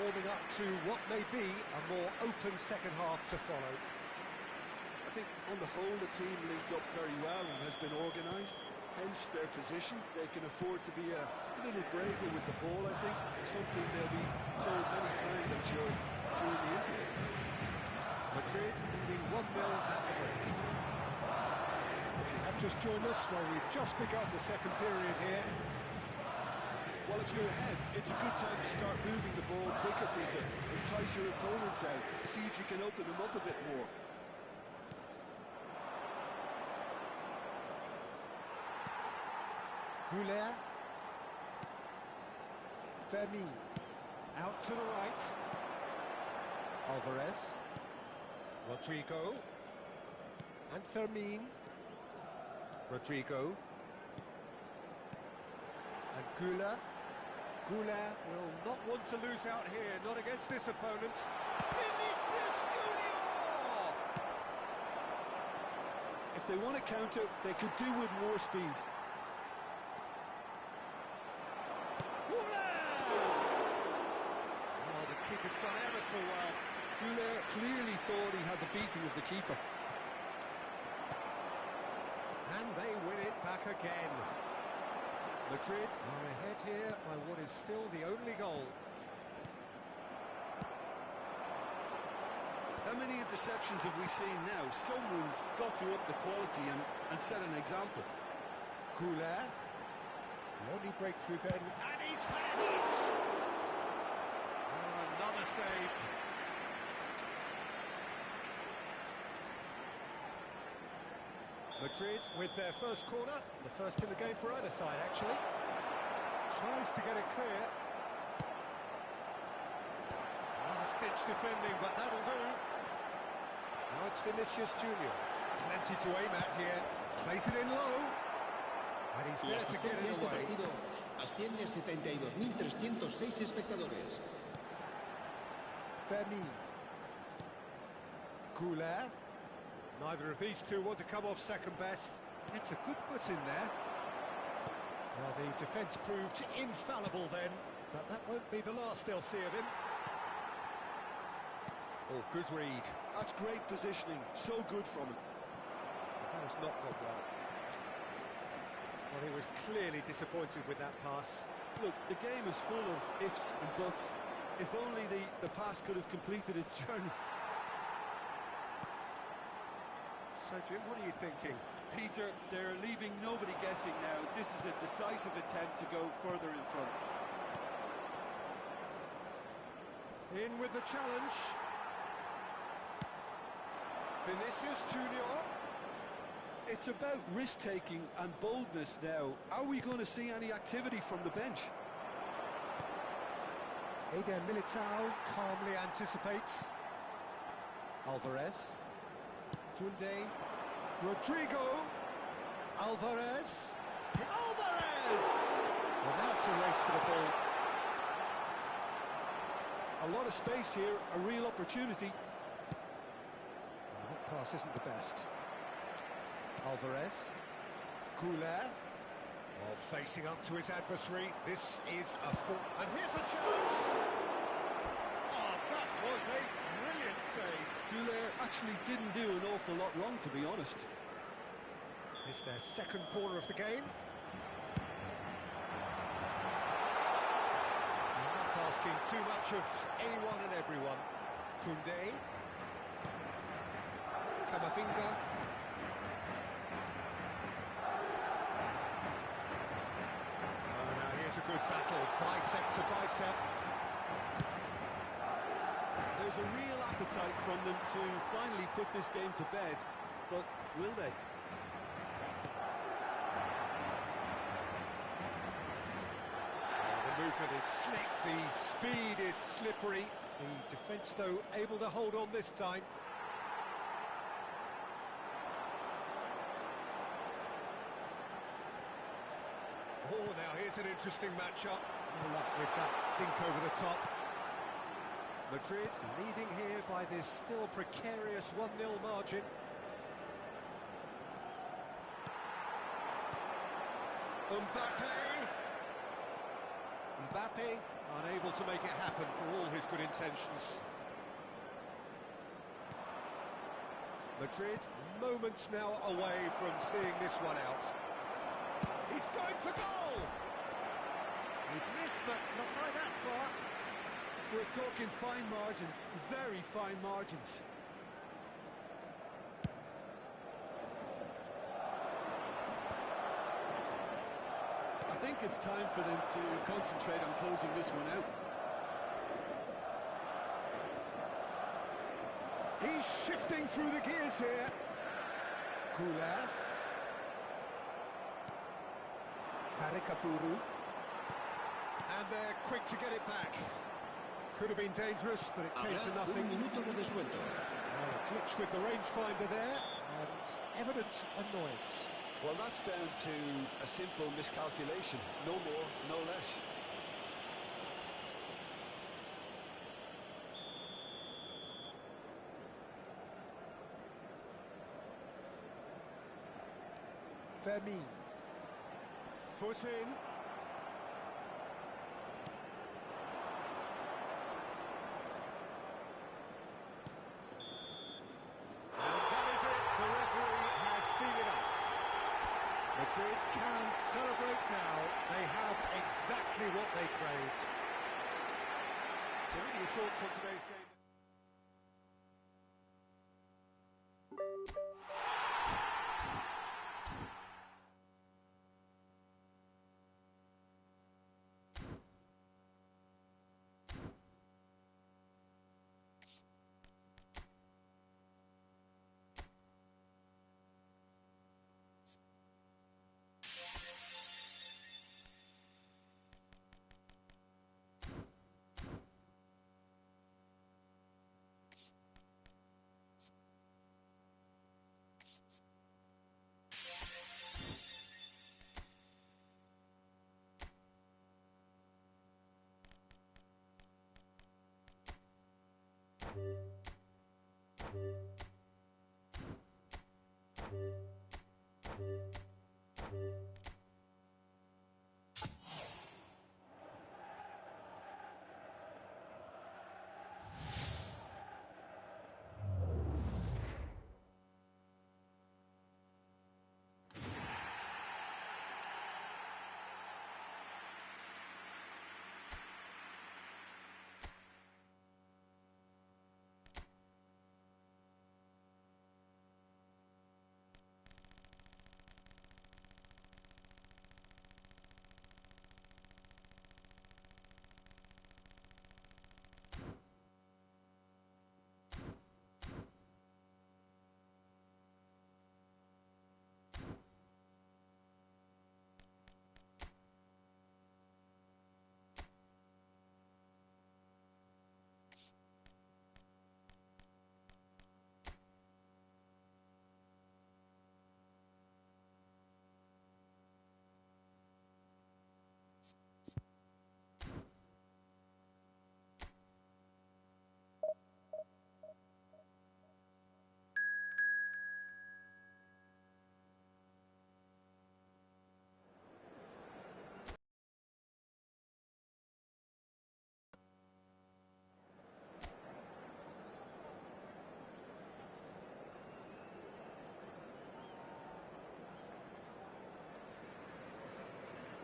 warming up to what may be a more open second half to follow. I think on the whole the team linked up very well and has been organised, hence their position. They can afford to be a little braver with the ball, I think, something they'll be told many times, I'm sure, during the interval. Madrid leading 1-0 at the break. If you have just joined us, well, we've just begun the second period here. Well, if you're ahead, it's a good time to start moving the ball quicker, Peter. Entice your opponents out, see if you can open them up a bit more. Goulet. Fermin. Out to the right. Alvarez. Rodrigo. And Fermin. Rodrigo. And Goulet. Goulet will not want to lose out here, not against this opponent. Vinicius Junior! If they want to counter, they could do with more speed. Oh, the keeper's done ever so well. Goulet clearly thought he had the beating of the keeper. And they win it back again. Madrid are ahead here by what is still the only goal. How many interceptions have we seen now? Someone's got to up the quality and set an example. Goulet. The only breakthrough then. And he's had it! Oh, another save. Madrid with their first corner, the first in the game for either side actually. Tries to get it clear. Last-ditch defending, but that'll do. Now it's Vinicius Junior. Plenty to aim at here. Plays it in low. And he's La there to get asistencia a it este away. partido asciende a 72.306 espectadores. Fermin. Goulet. Neither of these two want to come off second best. It's a good foot in there. Well, the defence proved infallible then, but that won't be the last they'll see of him. Oh, good read. That's great positioning, so good from him. That has not gone well. Well, he was clearly disappointed with that pass. Look, the game is full of ifs and buts. If only the pass could have completed its journey. So, Jim, what are you thinking? Peter, they're leaving nobody guessing now. This is a decisive attempt to go further in front. In with the challenge. Vinicius Junior. It's about risk-taking and boldness now. Are we going to see any activity from the bench? Eder Militao calmly anticipates. Alvarez. Koundé. Rodrigo. Alvarez. Alvarez! Well, now it's a race for the ball. A lot of space here, a real opportunity. Well, that pass isn't the best. Alvarez. Goulet. Oh, facing up to his adversary. This is a full... And here's a chance! Oh, that was a brilliant save. Goulet actually didn't do an awful lot wrong, to be honest. It's their second corner of the game. And that's asking too much of anyone and everyone. Koundé. Camavinga. Oh, now here's a good battle, bicep to bicep. There's a real appetite from them to finally put this game to bed, but will they? The movement is slick, the speed is slippery. The defence, though, able to hold on this time. Oh, now here's an interesting matchup. Good luck with that dink over the top. Madrid leading here by this still precarious 1-0 margin. Mbappe! Mbappe, unable to make it happen for all his good intentions. Madrid, moments now away from seeing this one out. He's going for goal! He's missed, but not by that far. We're talking fine margins, very fine margins. I think it's time for them to concentrate on closing this one out. He's shifting through the gears here. Kula. Karikapuru. And they're quick to get it back. Could have been dangerous, but it came to nothing. Un minuto de descuento. A glitch with the rangefinder there, and evident annoyance. Well, that's down to a simple miscalculation. No more, no less. Fermin. Foot in. And that is it. The referee has seen it off. Madrid can celebrate now. They have exactly what they craved. So what are your thoughts on today's game?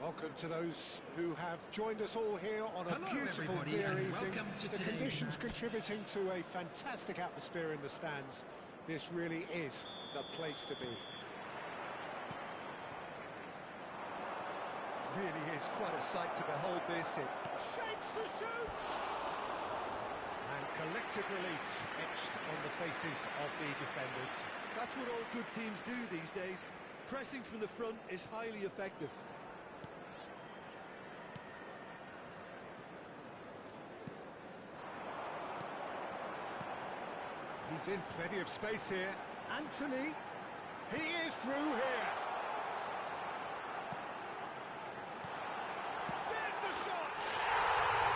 Welcome to those who have joined us all here on a Hello, beautiful everybody, clear and evening. welcome to The today's conditions match. contributing to a fantastic atmosphere in the stands. This really is the place to be. Really is quite a sight to behold this. It shapes the shoot! And collective relief etched on the faces of the defenders. That's what all good teams do these days. Pressing from the front is highly effective. He's in plenty of space here. Anthony, he is through here. There's the shot!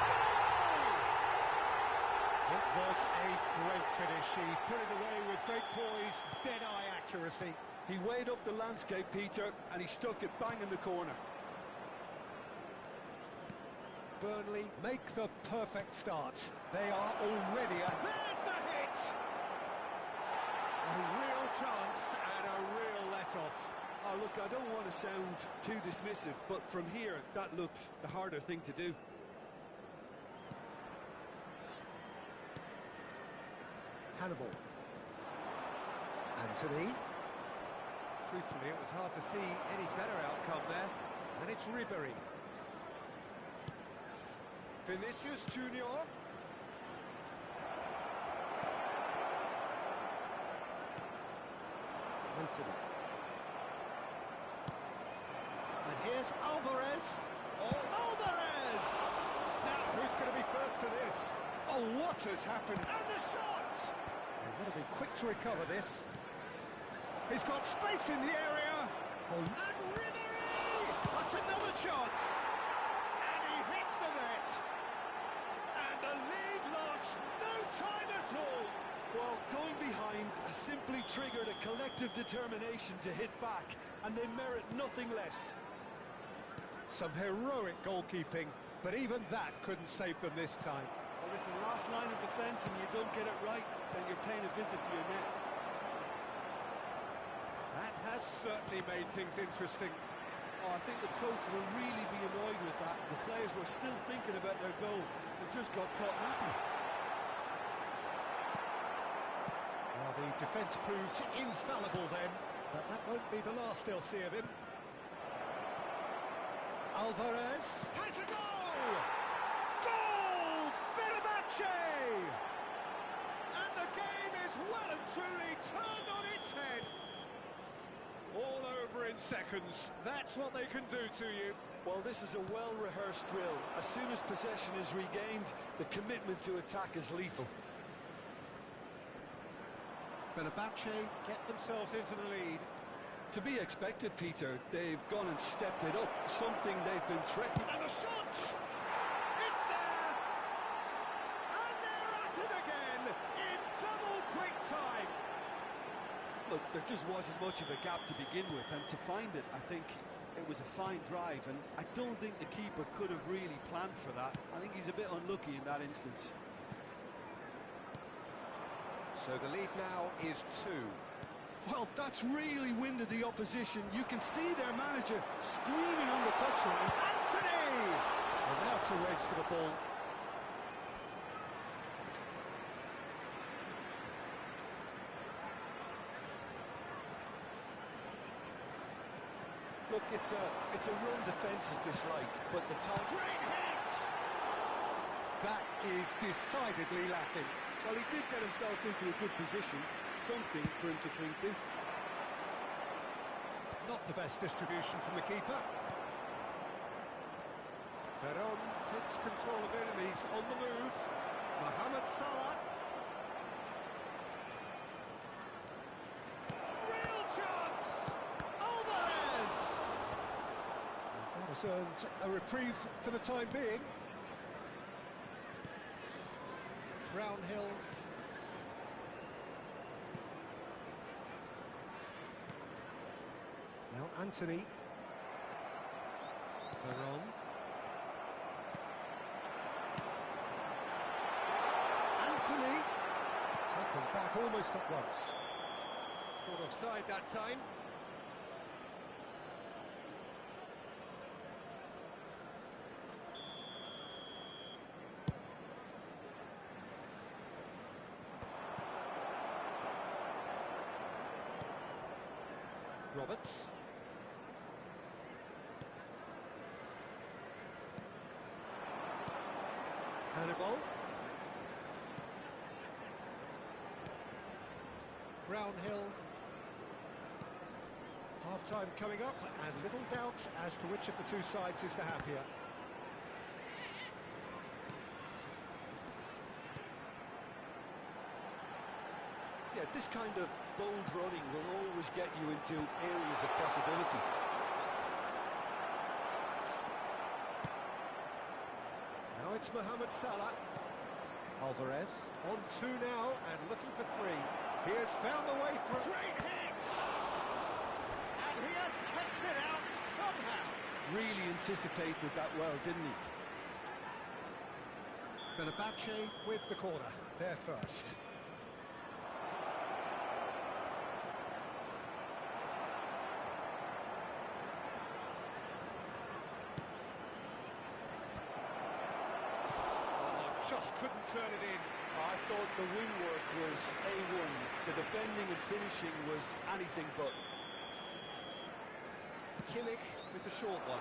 Goal! It was a great finish. He put it away with great poise, dead-eye accuracy. He weighed up the landscape, Peter, and he stuck it bang in the corner. Burnley make the perfect start. They are already at... There's the hit! A real chance and a real let-off. Oh, look, I don't want to sound too dismissive, but from here, that looked the harder thing to do. Hannibal. Anthony. Truthfully, it was hard to see any better outcome there. And it's Ribery. Vinicius Junior. Anthony. And here's Alvarez. Oh, Alvarez! Now, who's going to be first to this? Oh, what has happened? And the shot! They've got to be quick to recover this. He's got space in the area. Oh, and Ribery! That's another chance. And he hits the net. And the lead lost no time at all. Well, going behind has simply triggered a collective determination to hit back, and they merit nothing less. Some heroic goalkeeping, but even that couldn't save them this time. Well, listen, last line of defence, and you don't get it right, then you're paying a visit to your net. That has certainly made things interesting. Oh, I think the coach will really be annoyed with that. The players were still thinking about their goal and just got caught napping. Well, the defence proved infallible then, but that won't be the last they'll see of him. Alvarez has a goal! Goal! Fenerbahce! And the game is well and truly turned on its head. All over in seconds. That's what they can do to you. Well, this is a well-rehearsed drill. As soon as possession is regained, the commitment to attack is lethal. Fenerbahce get themselves into the lead. To be expected, Peter. They've gone and stepped it up, something they've been threatening. And the shot! It's there! And they're at it again in double quick time. Look, there just wasn't much of a gap to begin with, and to find it, I think it was a fine drive, and I don't think the keeper could have really planned for that. I think he's a bit unlucky in that instance. So the lead now is 2. Well, that's really winded the opposition. You can see their manager screaming on the touchline. Anthony! And now to race for the ball. Look, it's a run defence is dislike, but the time... Great hit! That is decidedly lacking. Well, he did get himself into a good position, something for him to cling to. Not the best distribution from the keeper. Veron takes control of it and he's on the move. Mohamed Salah. Real chance! Alvarez! That has earned a reprieve for the time being. Brownhill. Now Anthony. Veron. Anthony. Taken back almost at once. Caught offside that time. Roberts. Hannibal. Brownhill. Half-time coming up, and little doubt as to which of the two sides is the happier. Yeah, this kind of bold running will always get you into areas of possibility. Now it's Mohamed Salah. Alvarez on 2 now and looking for 3. He has found the way through. Great hit! And he has kept it out somehow. Really anticipated that well, didn't he? Fenerbahce with the corner, there first. Oh, just couldn't turn it in. I thought the wing work was A1. The defending and finishing was anything but. Kimmich with the short one.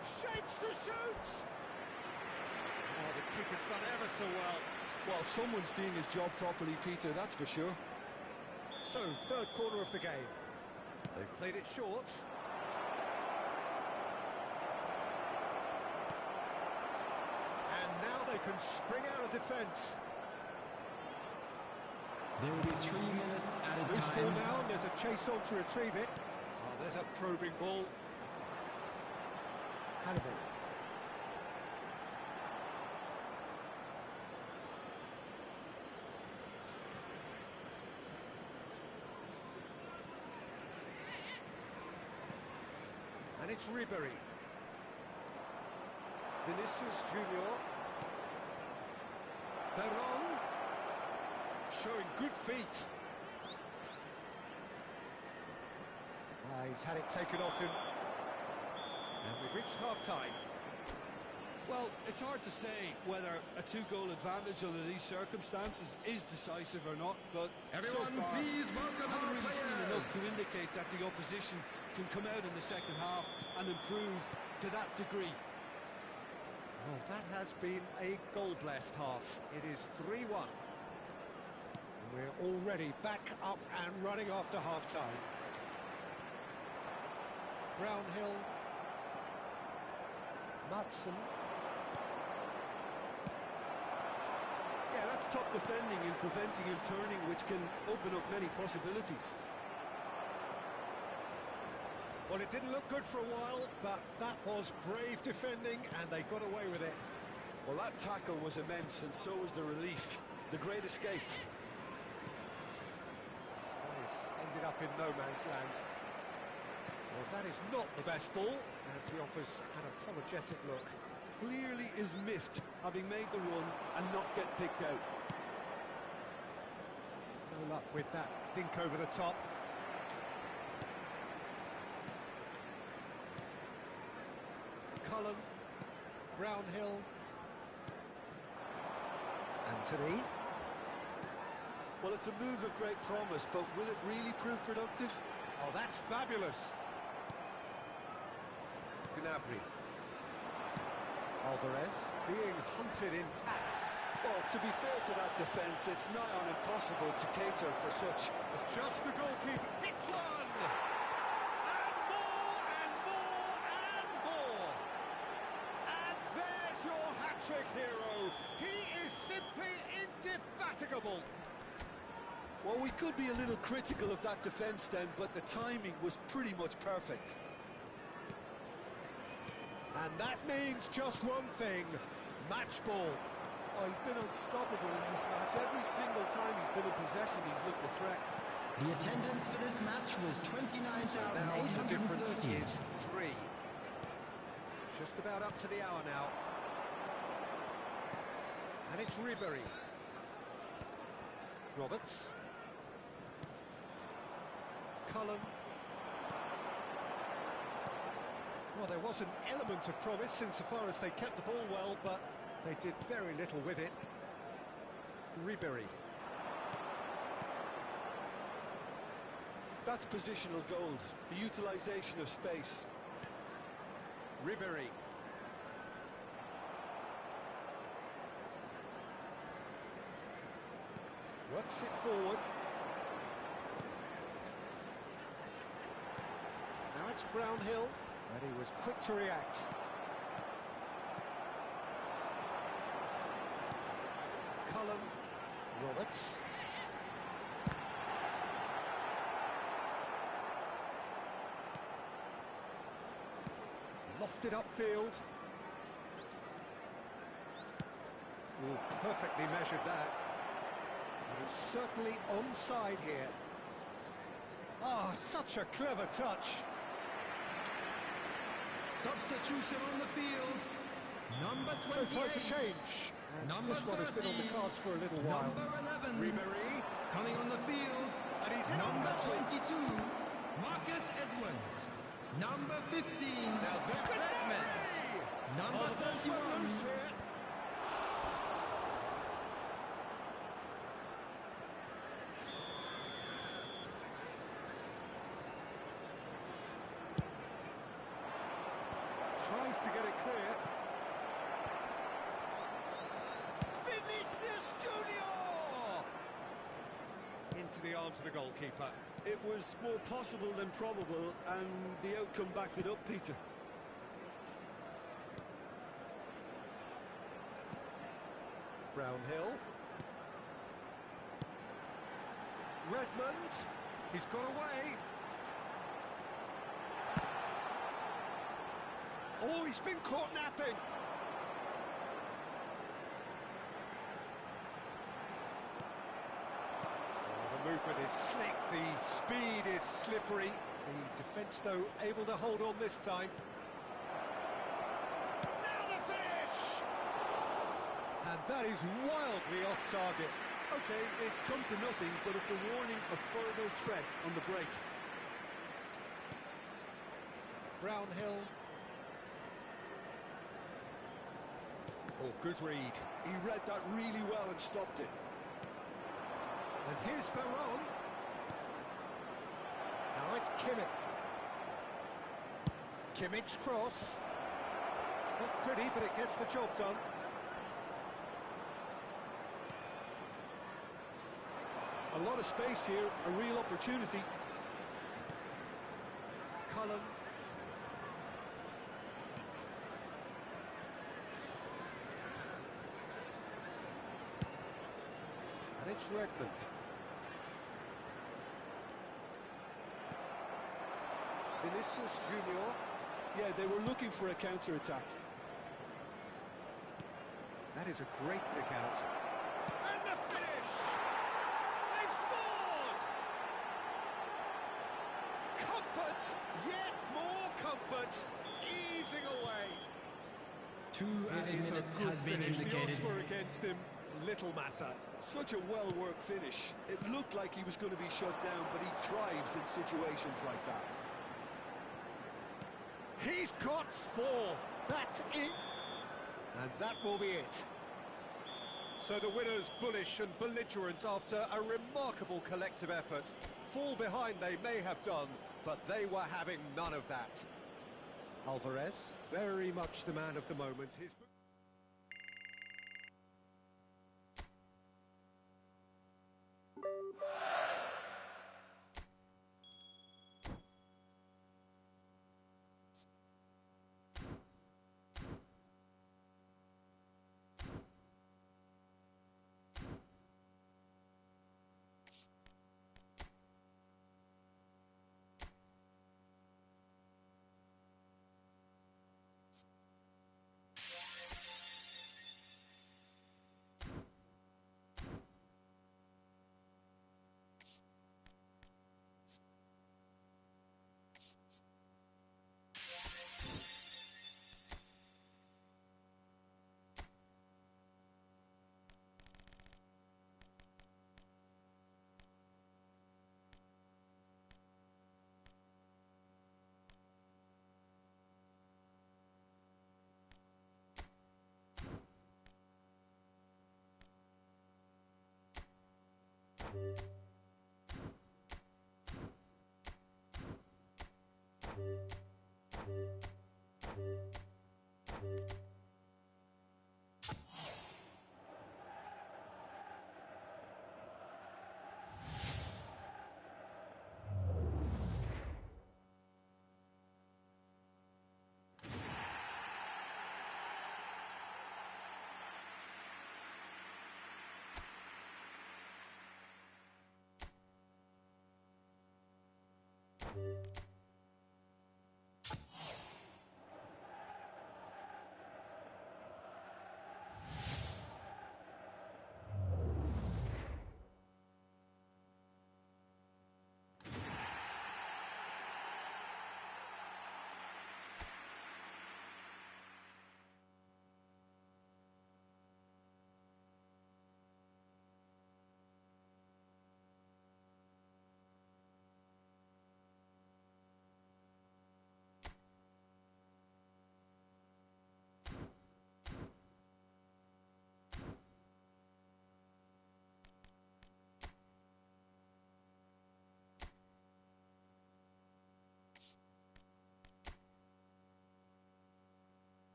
Shapes to shoot! Oh, the keeper's done ever so well. Well, someone's doing his job properly, Peter, that's for sure. So, third corner of the game. They've played it short. And now they can spring out of defence. There will be 3 minutes at a Loose ball time. now, and there's a chase on to retrieve it. Oh, there's a probing ball. Hannibal. And it's Ribery. Vinicius Junior. Veron. Showing good feet. He's had it taken off him. And we've reached half-time. Well, it's hard to say whether a two-goal advantage under these circumstances is decisive or not, but Everyone, so far, please welcome I haven't our really seen players. enough to indicate that the opposition can come out in the second half and improve to that degree. Well, that has been a goal-blessed half. It is 3-1. We're already back up and running after half-time. Brownhill. Madsen. Yeah, that's top defending and preventing him turning, which can open up many possibilities. Well, it didn't look good for a while, but that was brave defending, and they got away with it. Well, that tackle was immense, and so was the relief. The great escape. This ended up in no man's land. Well, that is not the best ball, and he offers an apologetic look. Clearly is miffed, having made the run and not get picked out. No luck with that dink over the top. Cullen, Brownhill, Anthony. Well, it's a move of great promise, but will it really prove productive? Oh, that's fabulous. Gnabry. Alvarez being hunted in packs. Well, to be fair to that defence, it's nigh on impossible to cater for such. It's just the goalkeeper. Hits one! And more, and more, and more! And there's your hat-trick hero. He is simply indefatigable. Well, we could be a little critical of that defence then, but the timing was pretty much perfect. And that means just one thing, match ball. Oh, he's been unstoppable in this match. Every single time he's been in possession, he's looked a threat. The attendance for this match was Now the difference 29,830. is 3. Just about up to the hour now. And it's Ribery. Roberts. Cullen. Well, there was an element of promise insofar as they kept the ball well, but they did very little with it. Ribery. That's positional gold, the utilisation of space. Ribery. Works it forward. Now it's Brownhill, and he was quick to react. Cullen, Roberts. Lofted upfield. Oh, perfectly measured that. And it's certainly onside here. Ah, such a clever touch. Substitution on the field. Number So 28. time for change. And Number this one has been on the 30. cards for a little while. Number 11. Ribéry. Coming on the field. And he's in on Number goal. 22. Marcus Edwards. Number 15. Now that could Redmond. be! Number Oh, the ball's run 31. loose here. Tries to get it clear. Vinicius Junior! Into the arms of the goalkeeper. It was more possible than probable, and the outcome backed it up, Peter. Brownhill. Redmond. He's got away. Oh, he's been caught napping. Oh, the movement is slick, the speed is slippery. The defence, though, able to hold on this time. Now the finish! And that is wildly off target. Okay, it's come to nothing, but it's a warning of further threat on the break. Brownhill. Oh, good read. He read that really well and stopped it. And here's Veron. Now it's Kimmich. Kimmich's cross. Not pretty, but it gets the job done. A lot of space here, a real opportunity. Cullen. And it's Redmond. Vinicius Junior. Yeah, they were looking for a counter-attack. That is a great pick out. And the finish! They've scored! Comfort, yet more comfort, easing away. 2 That added is a minutes good has been finish. The indicated. odds were against him. Little matter. Such a well-worked finish. It looked like he was going to be shut down, but he thrives in situations like that. He's got 4. That's it. And that will be it. So the winners bullish and belligerent after a remarkable collective effort. Fall behind they may have done, but they were having none of that. Alvarez, very much the man of the moment. His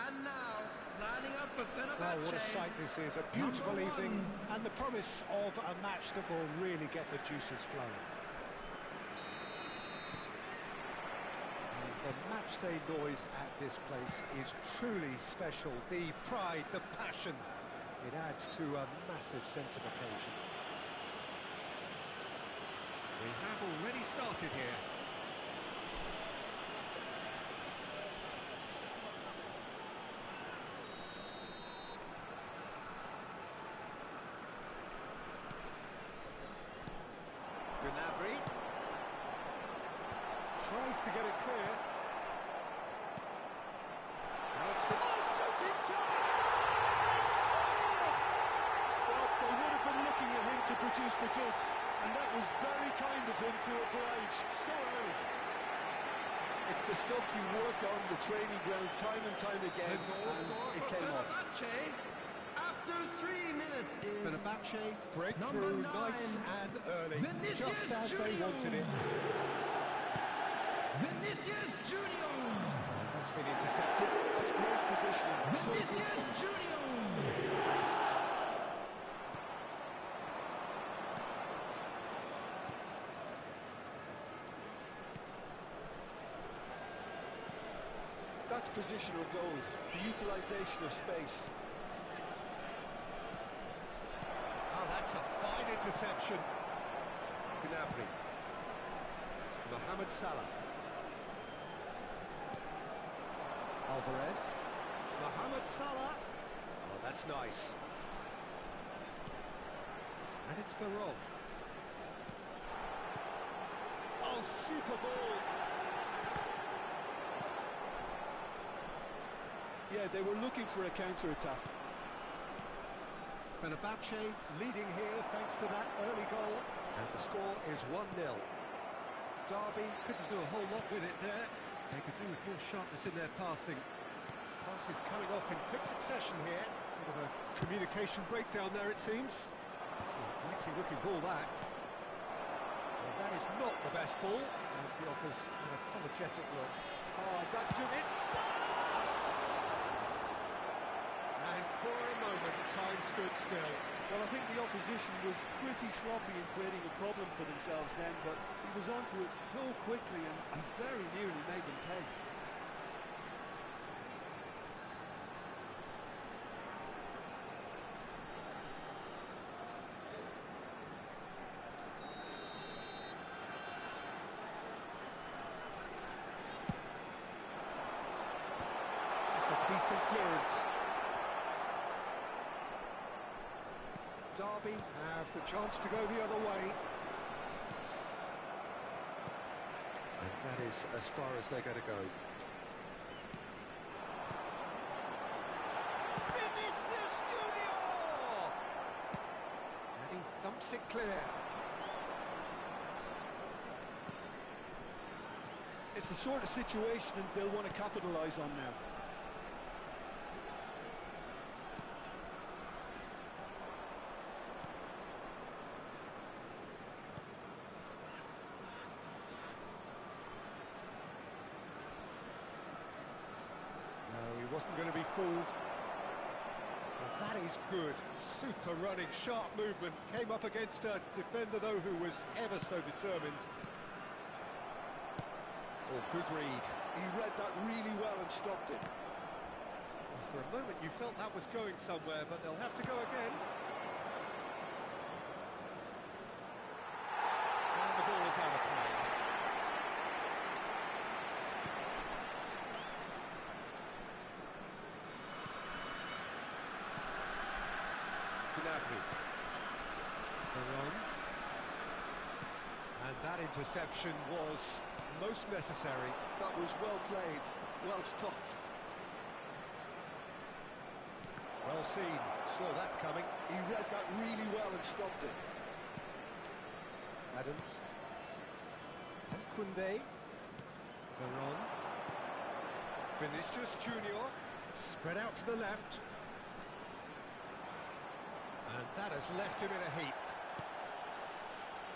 And now, lining up for Fenerbahce. Well, what a sight this is. A beautiful evening and the promise of a match that will really get the juices flowing. And the matchday noise at this place is truly special. The pride, the passion, it adds to a massive sense of occasion. We have already started here. Tries to get it clear. Now it's the shooting chance! Well, they would have been looking at him to produce the goods, and that was very kind of him to oblige so early. It's the stuff you work on the training ground time and time again, and it came off. After 3 minutes is Fenerbahce breakthrough nice and early, just as they wanted it. Vinicius Junior. That's been intercepted. That's great positioning. So good Vinicius from him. Junior. That's positional goals, the utilisation of space. Oh, that's a fine interception. Gnabry. Mohamed Salah. Alvarez. Mohamed Salah. Oh, that's nice. And it's Barol. Oh, super ball. Yeah, they were looking for a counter-attack. Fenerbahce leading here thanks to that early goal. And the score is 1-0. Derby couldn't do a whole lot with it there. They could do with more sharpness in their passing. Pass is coming off in quick succession here. Bit of a communication breakdown there, it seems. It's an inviting looking ball, that. Well, that is not the best ball, and he offers an apologetic look. Oh, that just... It's And for a moment, time stood still. Well, I think the opposition was pretty sloppy in creating a problem for themselves then, but he was onto it so quickly and very nearly made them pay. It's a decent clearance. Derby have the chance to go the other way. And that is as far as they're going to go. Vinicius Junior! And he thumps it clear. It's the sort of situation that they'll want to capitalise on now. No, he wasn't going to be fooled. Well, that is good. Super running, sharp movement. Came up against a defender, though, who was ever so determined. Oh, good read. He read that really well and stopped it. For a moment you felt that was going somewhere, but they'll have to go again. And the ball is out of play. Gnabry. Veron. And that interception was most necessary. That was well played, well stopped. Well seen, saw that coming. He read that really well and stopped it. Adams. And Koundé. Veron. Vinicius Junior. Spread out to the left. And that has left him in a heap.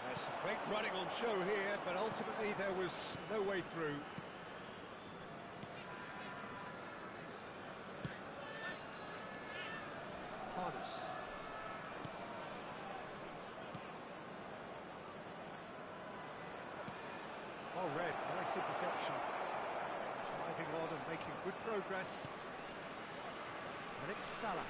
There's some great running on show here, but ultimately there was no way through. Harness. Well read, nice interception. Driving on and making good progress. And it's Salah.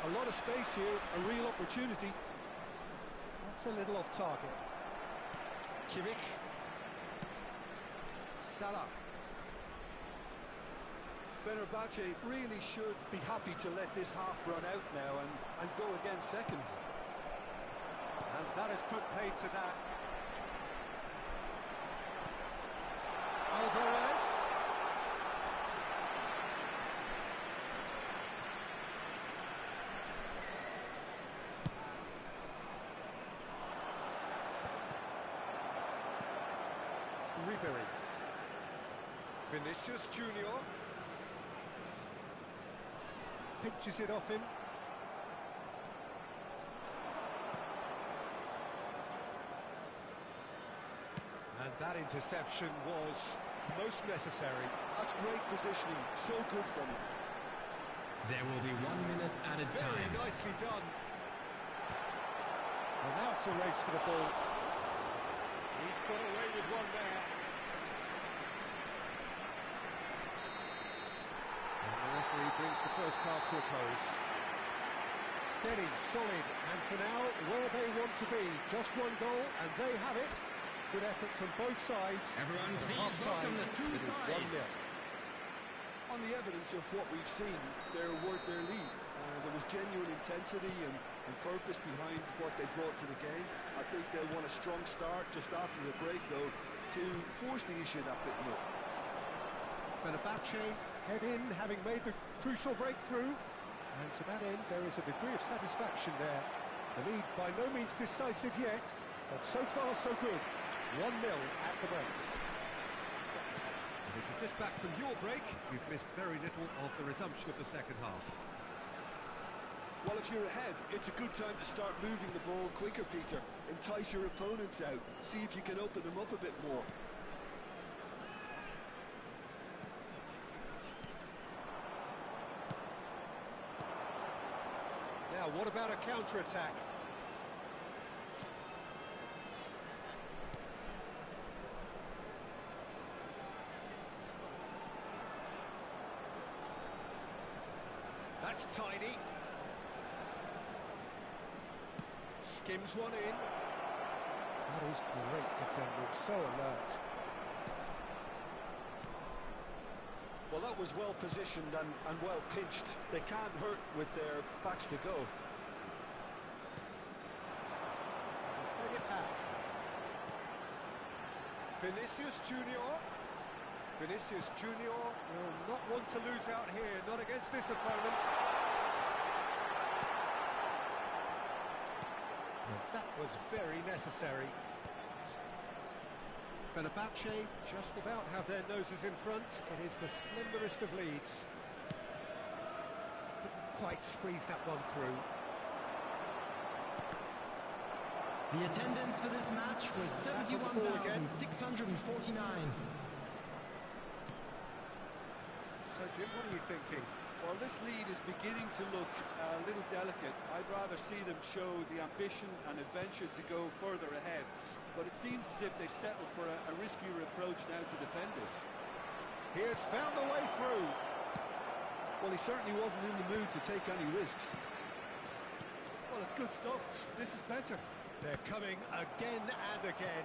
A lot of space here, a real opportunity. That's a little off target. Kimmich. Salah. Fenerbahce really should be happy to let this half run out now and go again second. And that has put paid to that. Alvarez. Ribery. Vinicius Junior. Pinches it off him. And that interception was most necessary. That's great positioning, so good from him. There will be 1 minute added time. Very nicely done. And now it's a race for the ball. He's got away with one there. And the referee brings the first half to a close. Steady, solid, and for now, where they want to be. Just one goal, and they have it. Good effort from both sides. Everyone, At please half-time, welcome the two it is sides. 1-0. On the evidence of what we've seen, they're worth their lead. There was genuine intensity and purpose behind what they brought to the game. I think they'll want a strong start just after the break, though, to force the issue that bit more. Fenerbahce head in, having made the crucial breakthrough. And to that end, there is a degree of satisfaction there. The lead by no means decisive yet, but so far so good. 1-0 at the break. And if you're just back from your break, you've missed very little of the resumption of the second half. Well, if you're ahead, it's a good time to start moving the ball quicker, Peter. Entice your opponents out. See if you can open them up a bit more. Now, what about a counter-attack? That's tidy. Skims one in. That is great defending, so alert. Well, that was well positioned and well pinched. They can't hurt with their backs to go. Bring it back. Vinicius Junior. Vinicius Junior will not want to lose out here, not against this opponent. And that was very necessary. Fenerbahce just about have their noses in front. It is the slenderest of leads. Couldn't quite squeeze that one through. The attendance for this match was Back on the ball again. 71,649. So Jim, what are you thinking? Well, this lead is beginning to look a little delicate. I'd rather see them show the ambition and adventure to go further ahead. But it seems as if they've settled for a riskier approach now to defend this. He has found a way through. Well, he certainly wasn't in the mood to take any risks. Well, it's good stuff. This is better. They're coming again and again.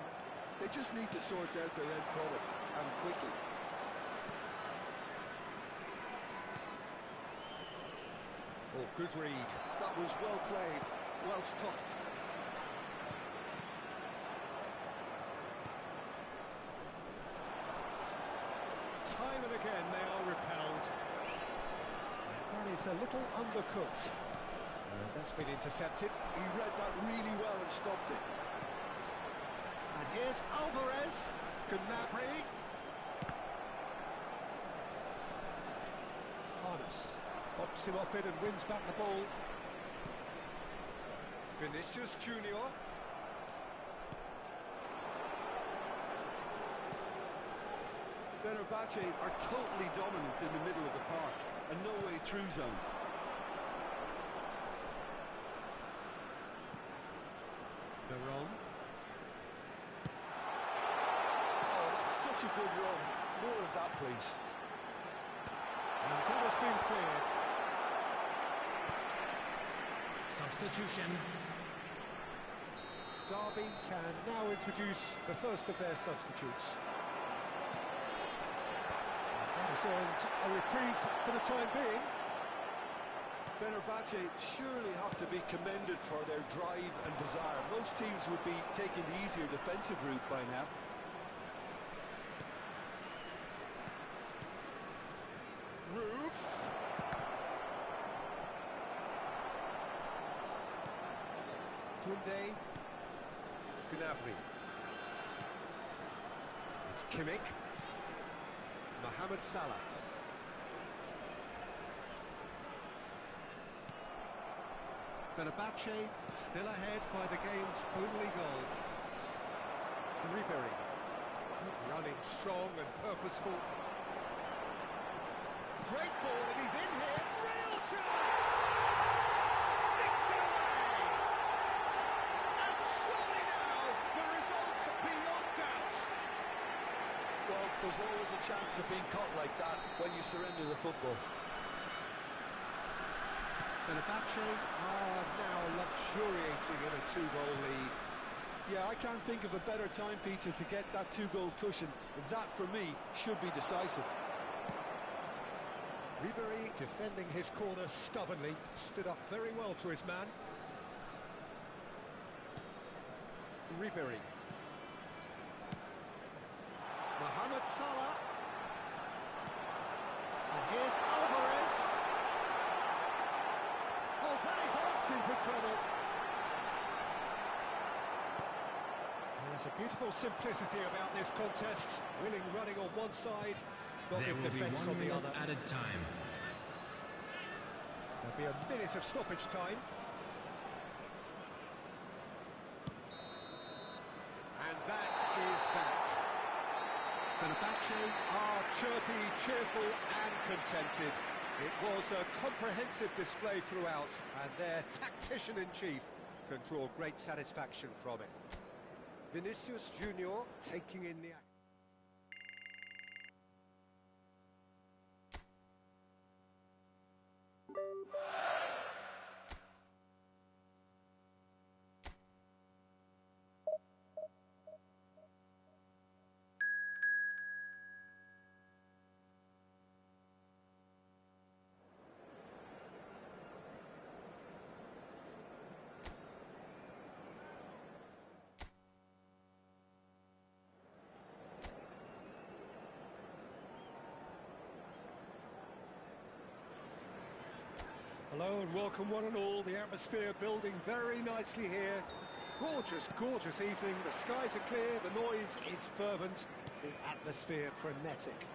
They just need to sort out their end product, and quickly. Oh, good read. That was well played, well stopped. Time and again they are repelled. That is a little undercooked. That's been intercepted. He read that really well and stopped it. And here's Alvarez. Gnabry. Harness. Pops him off it and wins back the ball. Vinicius Junior. Fenerbahce are totally dominant in the middle of the park, and no way through zone. Veron. Oh, that's such a good run. More of that, please. And that has been cleared. Substitution. Derby can now introduce the first of their substitutes. That has earned a reprieve for the time being. Fenerbahce surely have to be commended for their drive and desire. Most teams would be taking the easier defensive route by now. Roof. Koundé. Gnabry. It's Kimmich. Mohamed Salah. Fenerbahce still ahead by the game's only goal. Ribery. Good running, strong and purposeful. Great ball and he's in here. Real chance! Sticks it away! And surely now the results are beyond doubt. Well, there's always a chance of being caught like that when you surrender the football. Fenerbahce are now luxuriating in a 2-goal lead. Yeah, I can't think of a better time, Peter, to get that 2-goal cushion. That, for me, should be decisive. Ribery defending his corner stubbornly, stood up very well to his man. Ribery. Mohamed Salah. And here's Alvarez. Oh, that is asking for trouble. There's a beautiful simplicity about this contest. Willing running on one side, not There in will be defence 1 on the minute other. added time. There'll be a minute of stoppage time. And that is that. Fenerbahce are chirpy, cheerful and contented. It was a comprehensive display throughout, and their tactician-in-chief can draw great satisfaction from it. Vinicius Junior taking in the action. Hello and welcome one and all. The atmosphere building very nicely here. Gorgeous, gorgeous evening. The skies are clear, the noise is fervent, the atmosphere frenetic.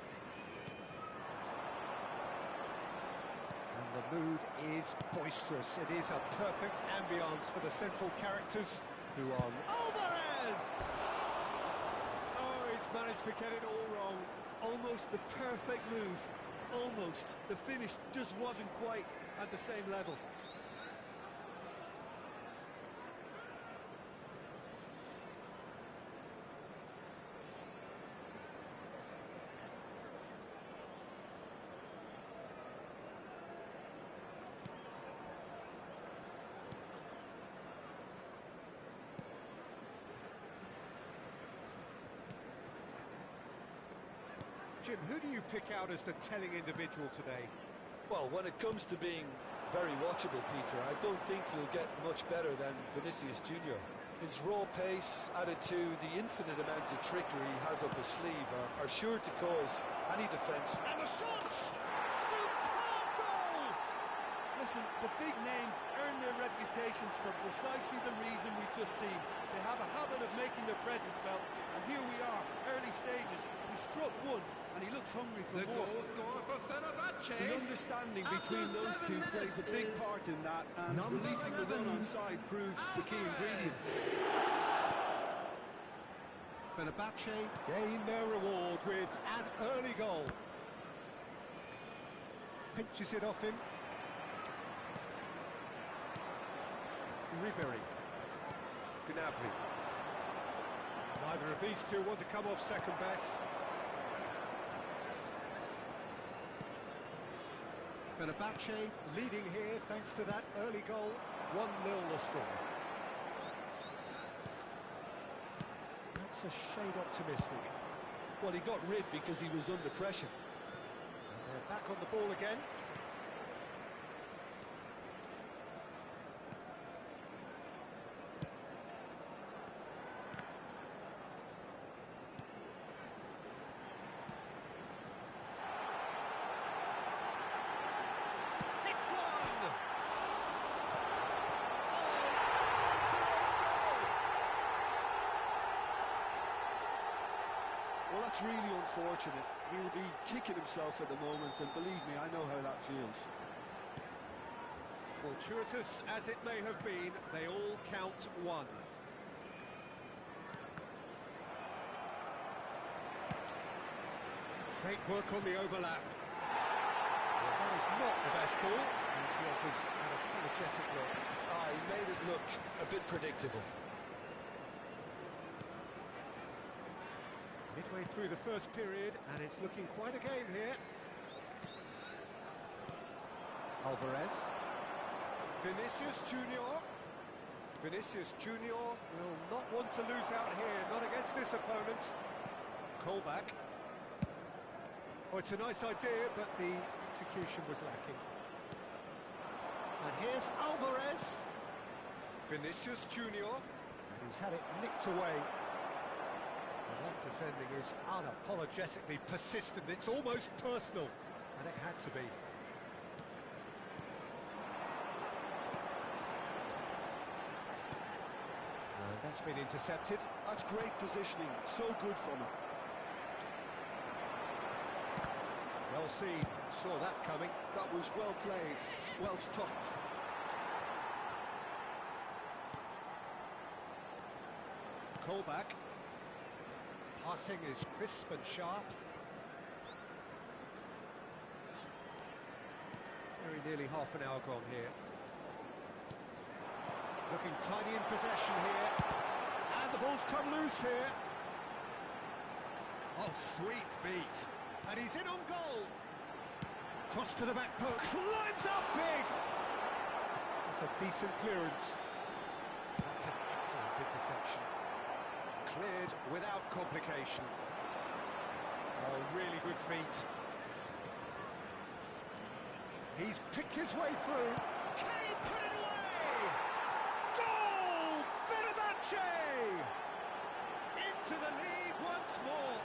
And the mood is boisterous. It is a perfect ambience for the central characters who are... Alvarez! Oh, he's managed to get it all wrong. Almost the perfect move. Almost. The finish just wasn't quite at the same level. Jim, who do you pick out as the telling individual today? Well, when it comes to being very watchable, Peter, I don't think you'll get much better than Vinicius Junior. His raw pace, added to the infinite amount of trickery he has up his sleeve, are sure to cause any defence. And the shots! Superb goal! Listen, the big names earn their reputations for precisely the reason we've just seen. They have a habit of making their presence felt, and here we are, early stages. He struck one, and he looks hungry for The more. goal scorer for Fenerbahce. The understanding between those two plays a big part in that, and number releasing the run 11, onside proved the key ingredient. Fenerbahce gain their reward with an early goal. Pinches it off him. Ribery. Gnabry. Neither of these two want to come off second best. Fenerbahce leading here thanks to that early goal. 1-0 the score. That's a shade optimistic. Well, he got rid because he was under pressure. And they're back on the ball again. Hits one! Well, that's really unfortunate. He'll be kicking himself at the moment, and believe me, I know how that feels. Fortuitous as it may have been, they all count one. Great work on the overlap. Well, that is not the best ball. And he offers an apologetic look. He made it look a bit predictable. Midway through the first period, and it's looking quite a game here. Alvarez. Vinicius Junior. Vinicius Junior will not want to lose out here, not against this opponent. Colback. Oh, it's a nice idea, but the execution was lacking. And here's Alvarez. Vinicius Junior. And he's had it nicked away. And that defending is unapologetically persistent. It's almost personal, and it had to be. And that's been intercepted. That's great positioning, so good from him. Well seen, saw that coming. That was well played, well stopped. Colback. Passing is crisp and sharp. Very nearly half an hour gone here. Looking tidy in possession here. And the ball's come loose here. Oh, sweet feet. And he's in on goal. Cross to the back post. Climbs up big. That's a decent clearance. That's an excellent interception. Cleared without complication. Oh, really good feet. He's picked his way through. Can he put it away? Goal! Fenerbahce! Into the lead once more.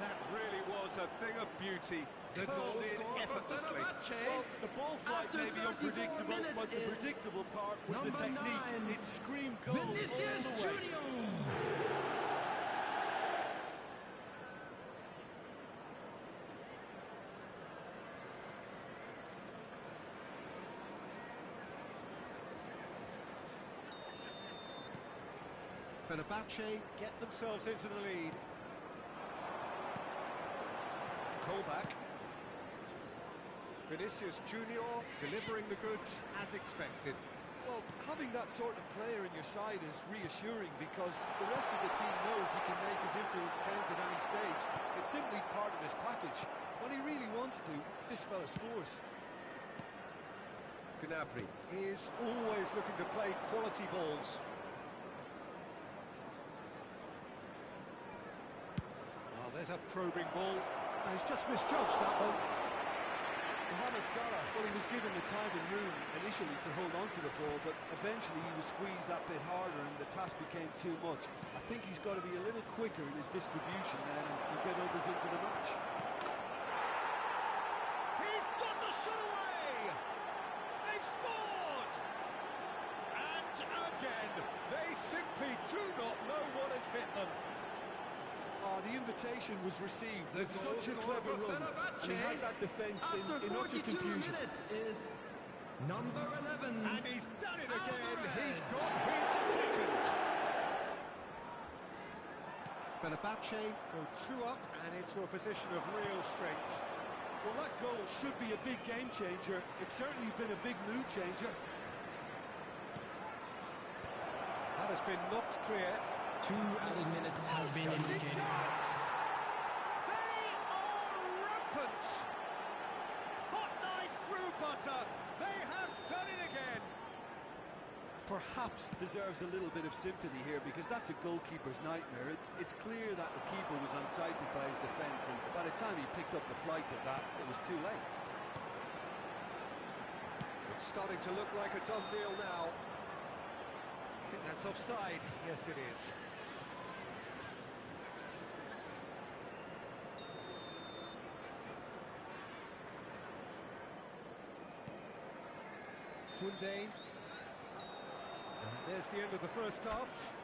That really was a thing of beauty. The Curled goal in scorer for effortlessly. Fenerbahce. Well, the ball flight After may be 34 unpredictable, minutes but the is predictable part was the number technique. 9, It screamed goal all Vinicius the way. Junior. Fenerbahce get themselves into the lead. Colback. Vinicius Junior delivering the goods as expected. Well, having that sort of player in your side is reassuring because the rest of the team knows he can make his influence count at any stage. It's simply part of his package. When he really wants to, this fella scores. Gnabry is always looking to play quality balls. Well, they're There's a probing ball. He's just misjudged that one. Mohamed Salah, well, he was given the time and room initially to hold on to the ball, but eventually he was squeezed that bit harder and the task became too much. I think he's got to be a little quicker in his distribution then and get others into the match. He's got the shot away! They've scored! And again, they simply do not know what has hit them. Oh, the invitation was received with such a clever run, and he had that defence in utter confusion. Minutes is number 11. And he's done it again. He's got his second. Fenerbahce go 2 up and into a position of real strength. Well, that goal should be a big game changer. It's certainly been a big mood changer. That has been knocked clear. 2 added minutes has been Shooting indicated. chance! They are rampant! Hot knife through butter. They have done it again. Perhaps deserves a little bit of sympathy here because that's a goalkeeper's nightmare. It's clear that the keeper was unsighted by his defence, and by the time he picked up the flight at that, it was too late. It's starting to look like a done deal now. I think that's offside. Yes, it is. Koundé. And there's the end of the first half.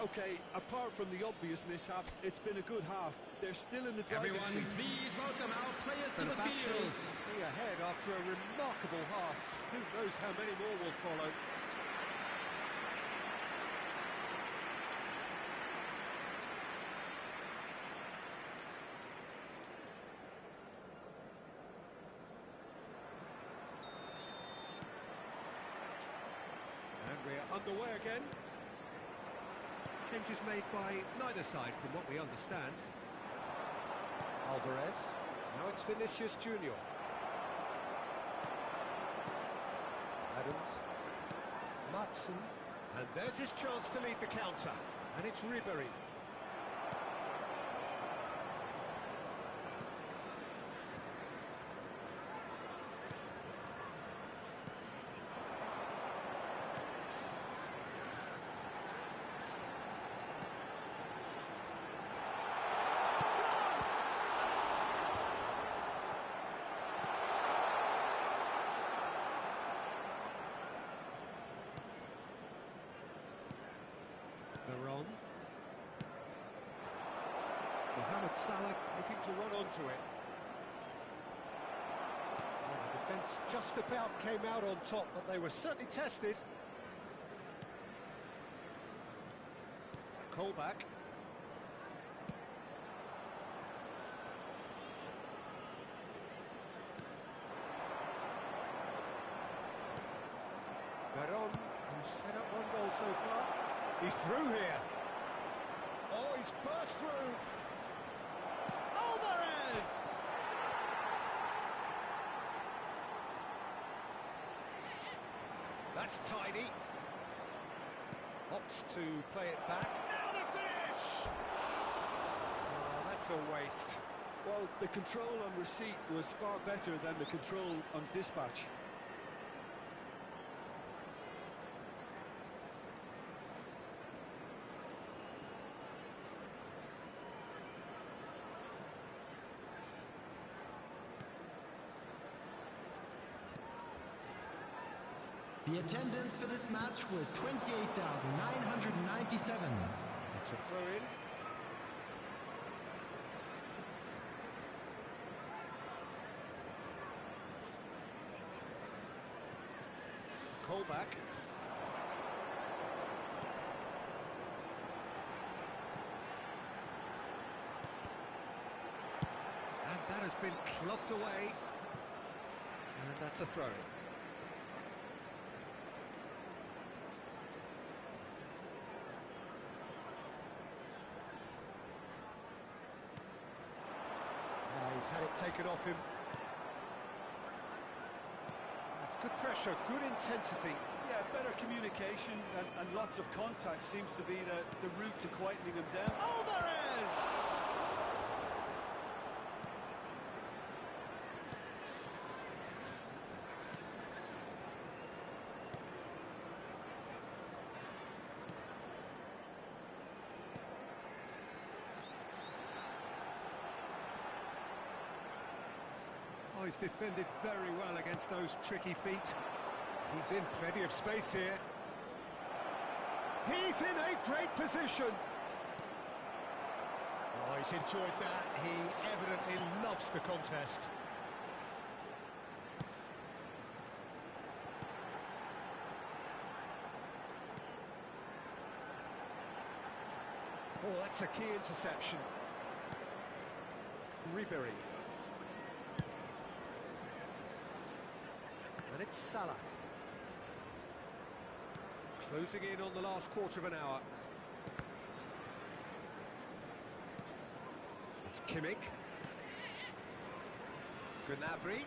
Okay, apart from the obvious mishap, it's been a good half. They're still in the driving Everyone, seat. please welcome our players to the Fenerbahce field. be ahead after a remarkable half. Who knows how many more will follow. And we're underway again. Changes made by neither side from what we understand. Alvarez. Now it's Vinicius Junior. Adams. Matson. And there's his chance to lead the counter. And it's Ribéry. Veron. Mohamed Salah looking to run onto it. Well, the defence just about came out on top, but they were certainly tested. Colback. Veron, who's set up one goal so far. He's through here. Oh, he's burst through. Alvarez! That's tidy. Opts to play it back. Now the finish! Oh, that's a waste. Well, the control on receipt was far better than the control on dispatch. The attendance for this match was 28,997. It's a throw-in. Colback. And that has been clubbed away. And that's a throw-in. He's had it taken off him. That's good pressure, good intensity. Yeah, better communication and lots of contact seems to be the route to quietening him down. Alvarez! is defended very well against those tricky feet. He's in plenty of space here. He's in a great position. Oh, he's enjoyed that. He evidently loves the contest. Oh, that's a key interception. Ribery. And it's Salah. Closing in on the last quarter of an hour. It's Kimmich. Gnabry.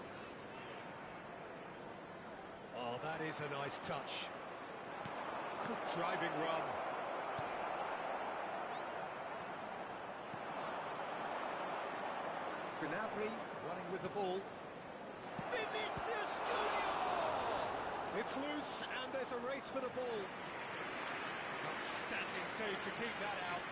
Oh, that is a nice touch. Good driving run. Gnabry running with the ball. Vinicius Junior! It's loose and there's a race for the ball. Outstanding save to keep that out.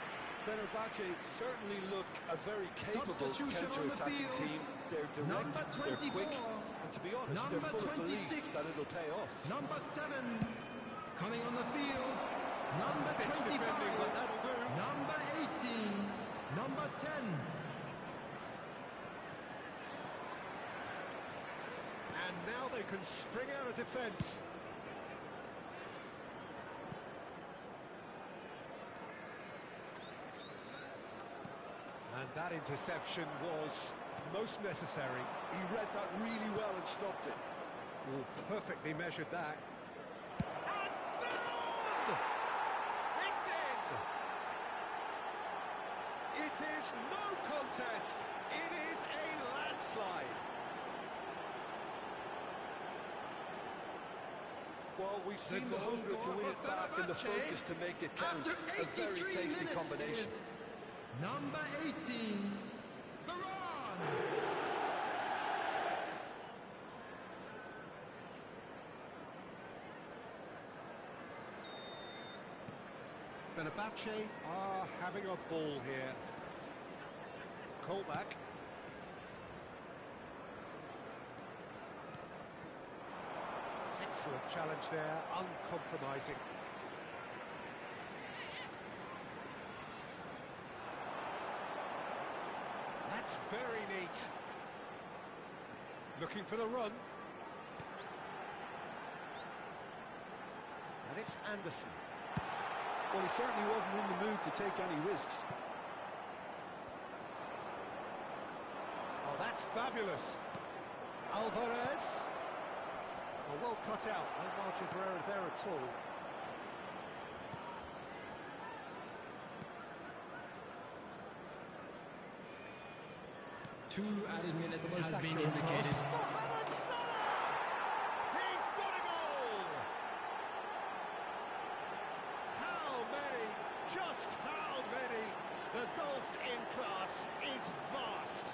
Fenerbahce certainly look a very capable counter-attacking team. They're direct, they're quick, and to be honest, they're full of belief that it'll pay off. Number 7, coming on the field. Number Stitch 25. defending, but that'll do. Number 18. Number 10. And now they can spring out of defence. And that interception was most necessary. He read that really well and stopped it. Oh, perfectly measured that. And they're on! It's in! It is no contest. It is a landslide. Well, we've seen the hunger to win it back and the focus to make it count. A very tasty combination. Number 18, Varane. Fenerbahce are having a ball here. Callback. Excellent challenge there, uncompromising. That's very neat. Looking for the run. And it's Anderson. Well, he certainly wasn't in the mood to take any risks. Oh, that's fabulous. Alvarez. Oh, well cut out. No margin for error there at all. Two added minutes The most has been accurate indicated. pass. Mohamed Salah! He's got a goal! How many? Just how many? The gulf in class is vast.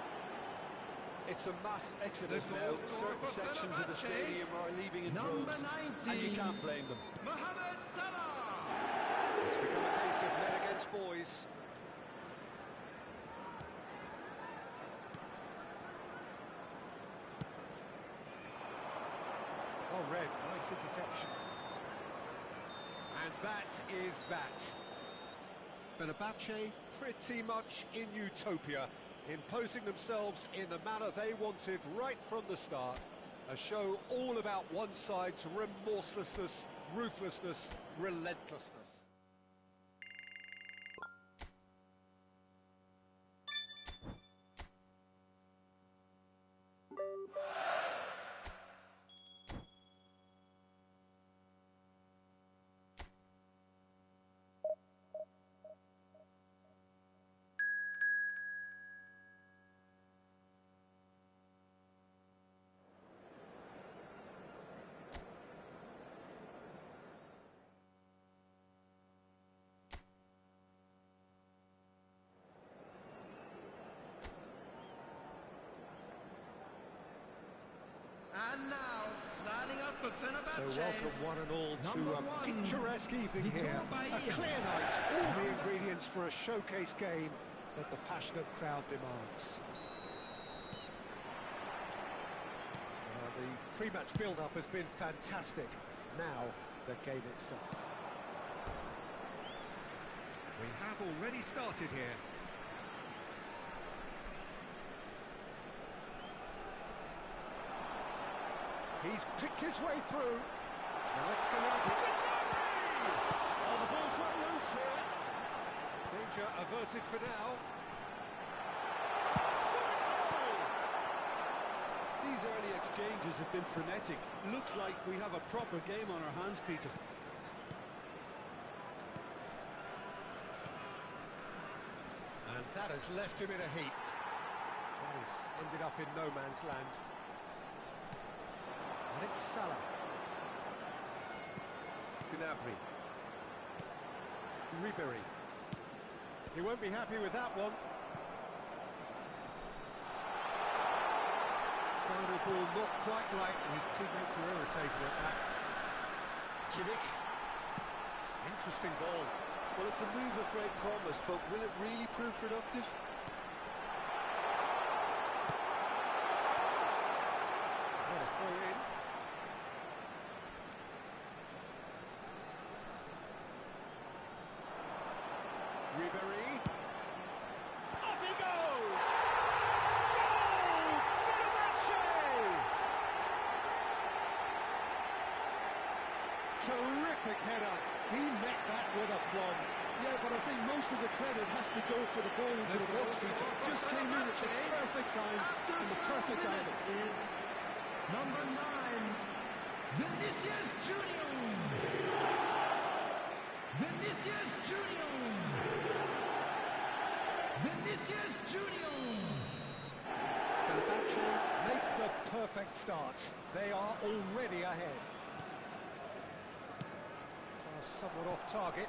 It's a mass exodus now. Certain sections of the stadium are leaving in Number droves, 19. and you can't blame them. Mohamed Salah. It's become a case of men against boys. Oh, Red, nice interception. And that is that. Fenerbahce pretty much in utopia, imposing themselves in the manner they wanted right from the start. A show all about one side's remorselessness, ruthlessness, relentlessness. And now, lining up for Fenerbahce. So welcome one and all to Number a one, picturesque evening Nico here. Bahia. A clear night, all the ingredients for a showcase game that the passionate crowd demands. Well, the pre-match build-up has been fantastic. Now, the game itself. We have already started here. He's picked his way through. Now it's Gnabry. Oh, the ball's run loose here. Danger averted for now. These early exchanges have been frenetic. Looks like we have a proper game on our hands, Peter. And that has left him in a heap. That has ended up in no man's land. And it's Salah. Gnabry. Ribery. He won't be happy with that one. Final ball not quite right, and his teammates are irritated at that. Kimmich. Interesting ball. Well, it's a move of great promise, but will it really prove productive? What a throw in. Ribery. Up he goes! Goal! Fenerbahce! Terrific header. He met that with aplomb. Yeah, but I think most of the credit has to go for the ball into the box, Peter. Just came in at the perfect time and the perfect angle. Is number 9, Vinicius Junior. Vinicius Junior. Vinicius Junior. Fenerbahce make the perfect start. They are already ahead. Somewhat off target.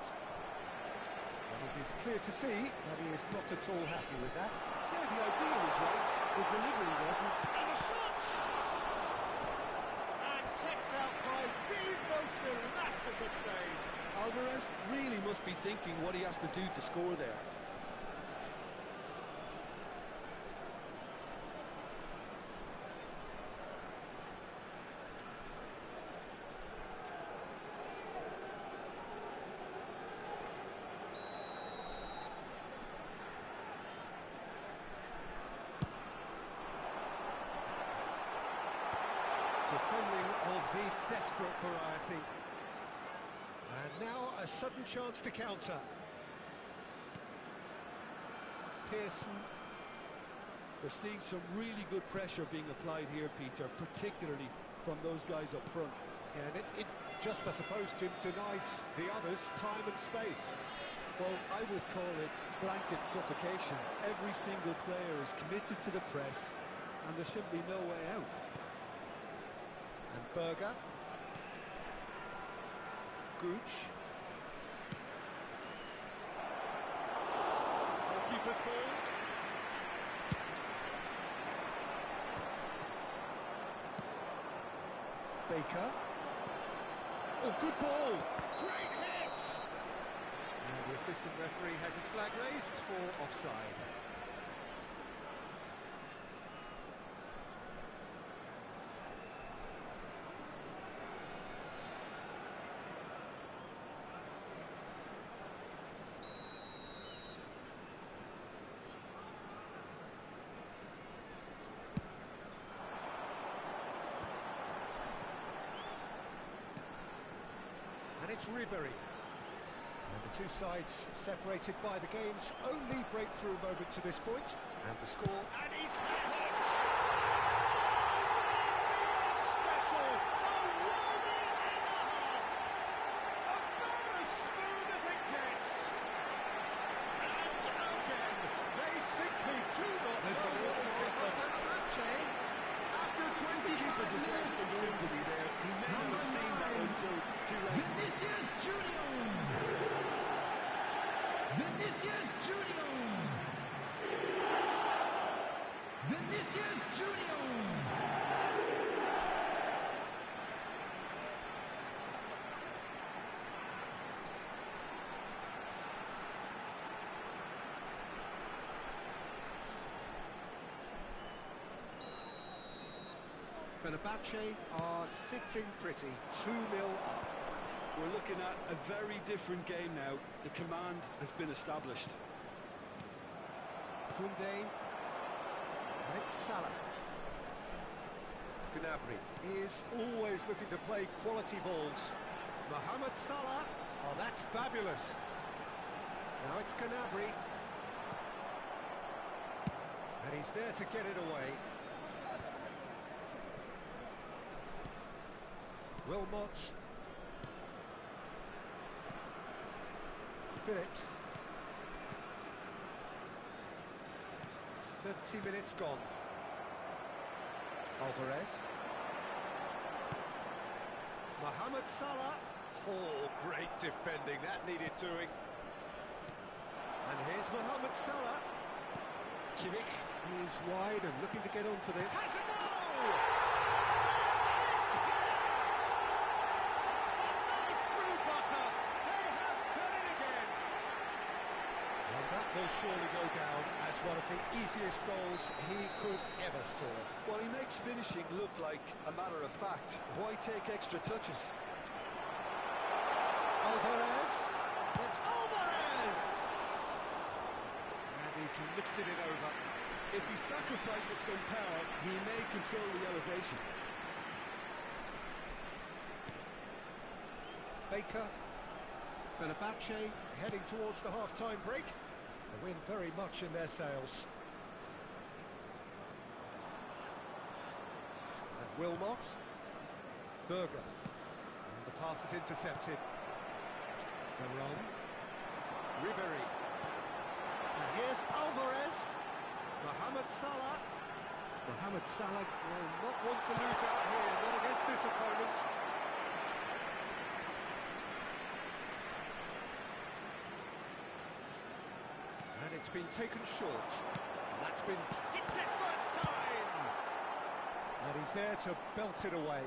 And it is clear to see that he is not at all happy with that. Yeah, the idea was right. The delivery wasn't. And the shots! And kept out by the most elastic of saves. Alvarez really must be thinking what he has to do to score there. Defending of the desperate variety. And now a sudden chance to counter. Pearson. We're seeing some really good pressure being applied here, Peter, particularly from those guys up front. And it just, I suppose, Jim, denies the others time and space. Well, I would call it blanket suffocation. Every single player is committed to the press, and there's simply no way out. And Berger. Gooch. Goalkeeper's ball. Baker. Oh, good ball! Great hit! And the assistant referee has his flag raised for offside. And it's Ribery. And the two sides separated by the game's only breakthrough moment to this point. And the score. And he's had it! Special! A worldie and a half! About as smooth as it gets! And again, they simply do not know what has hit them. After 25 Keeper deserves some minutes, sympathy there. He may not have seen that until too late. Vinicius Junior. Vinicius Junior. Vinicius Junior. Fenerbahce are sitting pretty, 2-0 up. We're looking at a very different game now. The command has been established. Koundé, and it's Salah. Gnabry is always looking to play quality balls. Mohamed Salah, oh that's fabulous. Now it's Gnabry. And he's there to get it away. Wilmot. Phillips. 30 minutes gone. Alvarez. Mohamed Salah. Oh, great defending. That needed doing. And here's Mohamed Salah. Kimmich is wide and looking to get onto this. Has a goal! It's there! A knife through butter. They have done it again. And that will surely go down as one of the easiest goals he could ever score. Well, he makes finishing look like a matter of fact. Why take extra touches? Alvarez. It's Alvarez! And he's lifted it over. If he sacrifices some power, he may control the elevation. Baker. Fenerbahce heading towards the half-time break. The wind very much in their sails. And Wilmot. Berger. And the pass is intercepted. Veron. Ribéry. And here's Alvarez. Mohamed Salah. Mohamed Salah will not want to lose out here, not against this opponent. And it's been taken short. And that's been hits it first time. And he's there to belt it away.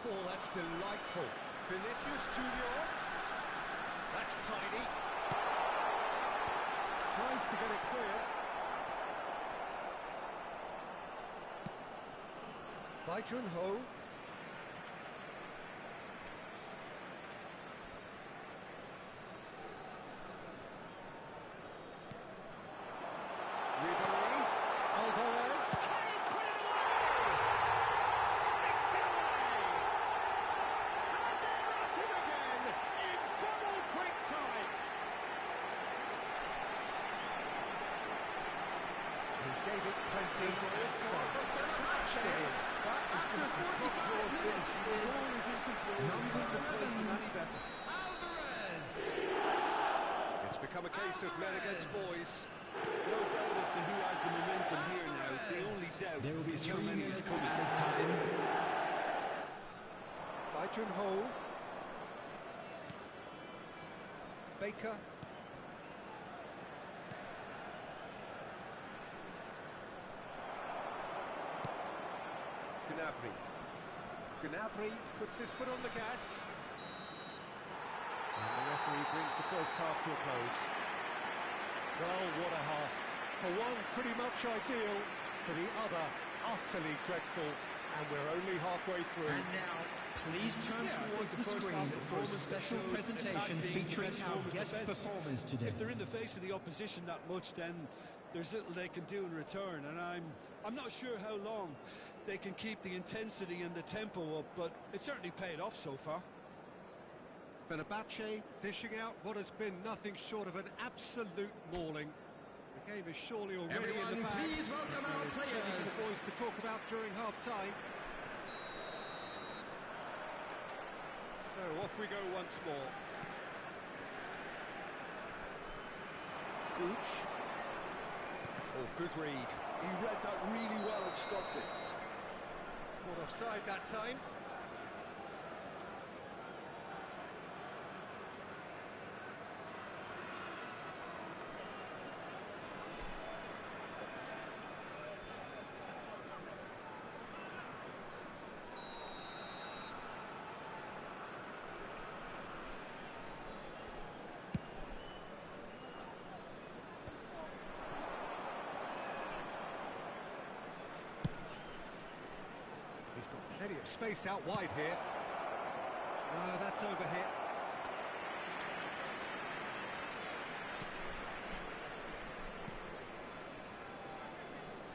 Oh, that's delightful. Vinicius Junior. That's tidy. Tries to get it clear. Bai Jun-ho. Ribéry. Alvarez. Can he put it away? Sticks it away. And they're at it again in double quick time. He gave it plenty and smashed it in. That is just the top draw finish. He was always in control. He couldn't have placed them any better. Alvarez! It's become a case of men against boys. No doubt as to who has the momentum here now. The only doubt There will be is how 3 many minutes is of coming. added time. Bai Jun-ho. Baker. Gnabry. Gnabry puts his foot on the gas. And the referee brings the first half to a close. Well, what a half. For one, pretty much ideal. For the other, utterly dreadful. And we're only halfway through. And now, please turn Yeah, I think towards the the first screen half for a performance that special showed attack presentation being the featuring best our form of guest defence. performers today. If they're in the face of the opposition that much, then there's little they can do in return, and I'm not sure how long they can keep the intensity and the tempo up, but it's certainly paid off so far. Fenerbahce dishing out what has been nothing short of an absolute mauling. The game is surely already Everyone, in the bag. please welcome our There's plenty players. for the boys to talk about during half-time. So off we go once more. Gooch. Oh, good read. He read that really well and stopped it. Caught offside that time. of space out wide here. No, that's over here.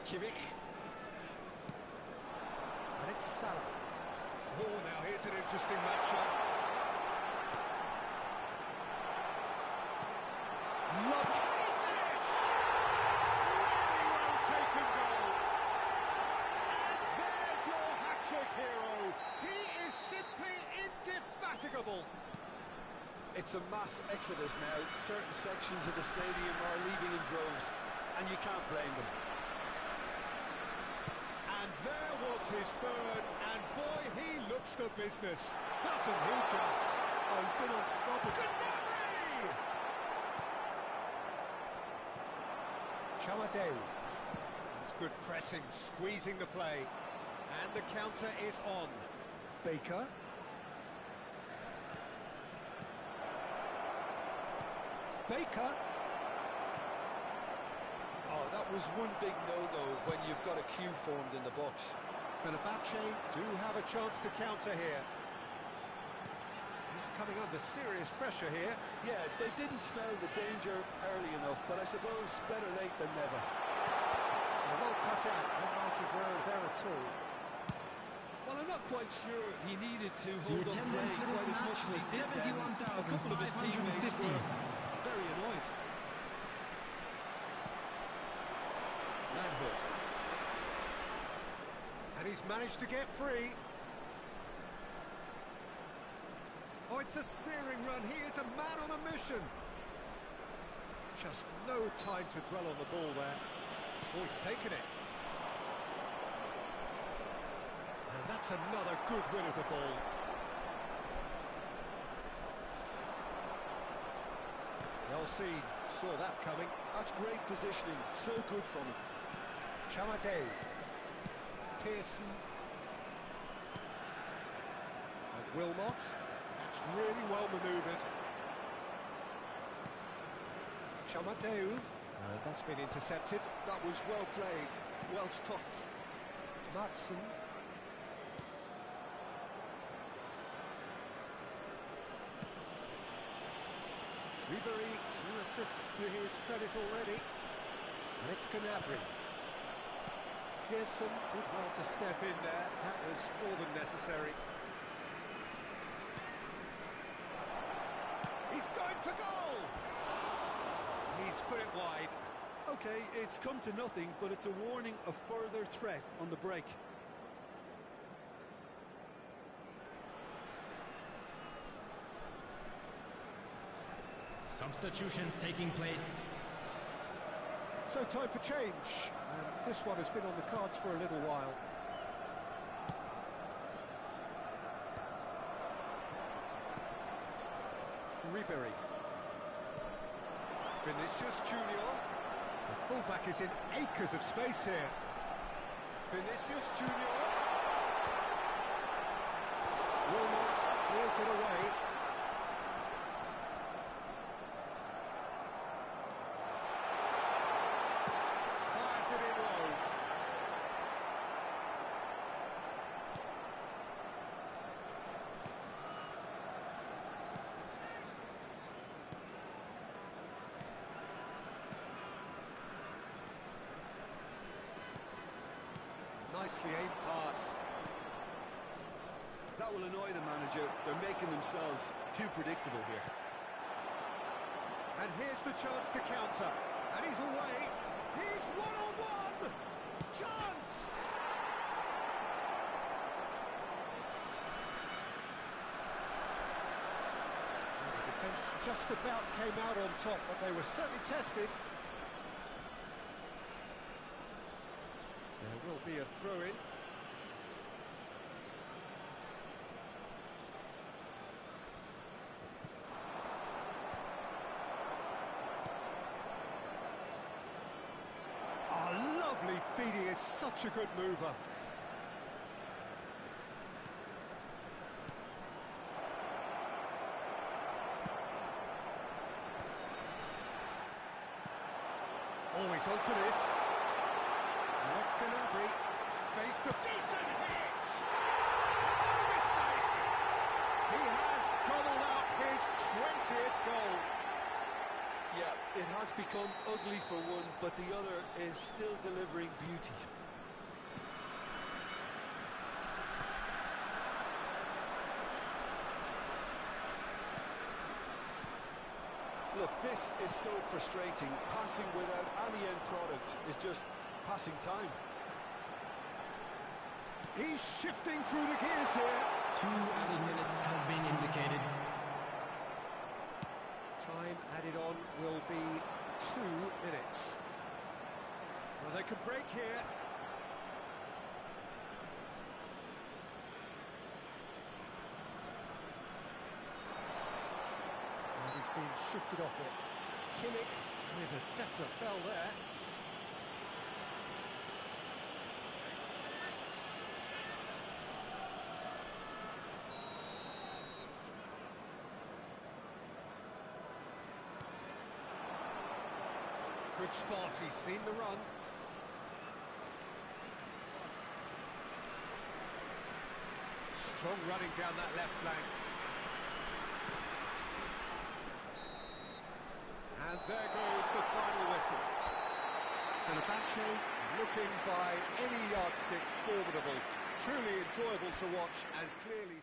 Kimmich. And it's Salah. Oh, now here's an interesting matchup. Look, finish! Really well taken goal. And there's your hat-trick hero. He is simply indefatigable. It's a mass exodus now. Certain sections of the stadium are leaving in droves, and you can't blame them. And there was his third, and boy, he looks the business. Doesn't he just? Oh, he's been unstoppable. Gnabry! Chamadeu. That's good pressing, squeezing the play. And the counter is on. Baker. Baker. Oh, that was one big no-no when you've got a queue formed in the box. Fenerbahce do have a chance to counter here. He's coming under serious pressure here. Yeah, they didn't smell the danger early enough, but I suppose better late than never. Well cut out, no margin for error there at all. Well, I'm not quite sure he needed to The hold up play attendance for quite this as much match as he was did then. A couple of his teammates 71,550. were very annoyed. Landhoff. And he's managed to get free. Oh, it's a searing run. He is a man on a mission. Just no time to dwell on the ball there. Oh, he's taken it. And that's another good win of the ball. Well seen. Saw that coming. That's great positioning. So good from him. Chamadeu. Pearson. And Wilmot. That's really well manoeuvred. Chamadeu. That's been intercepted. That was well played, well stopped. Matson. Ribery, 2 assists to his credit already. And it's Gnabry. Pearson did well to step in there. That was more than necessary. He's going for goal! He's put it wide. Okay, it's come to nothing, but it's a warning of further threat on the break. Substitutions taking place. So time for change. And this one has been on the cards for a little while. Ribery. Vinicius Junior. The fullback is in acres of space here. Vinicius Junior. Wilmot clears it away. Fires it in low. Nicely aimed pass. That will annoy the manager. They're making themselves too predictable here. And here's the chance to counter. And he's away. He's one-on-one. Chance! The defence just about came out on top, but they were certainly tested. There will be a throw-in. Oh, lovely feed. He is such a good mover. Always onto this. Now it's Gnabry. Faced a decent hit! He has gobbled up his 20th goal. Yeah, it has become ugly for one, but the other is still delivering beauty. Look, this is so frustrating. Passing without any end product is just passing time. He's shifting through the gears here. 2 added minutes has been indicated. Time added on will be 2 minutes. Well, they could break here. And he's been shifted off it. Kimmich with a definite foul there. Good spot, he's seen the run. Strong running down that left flank. And there goes the final whistle. And a back change looking by any yardstick formidable. Truly enjoyable to watch and clearly...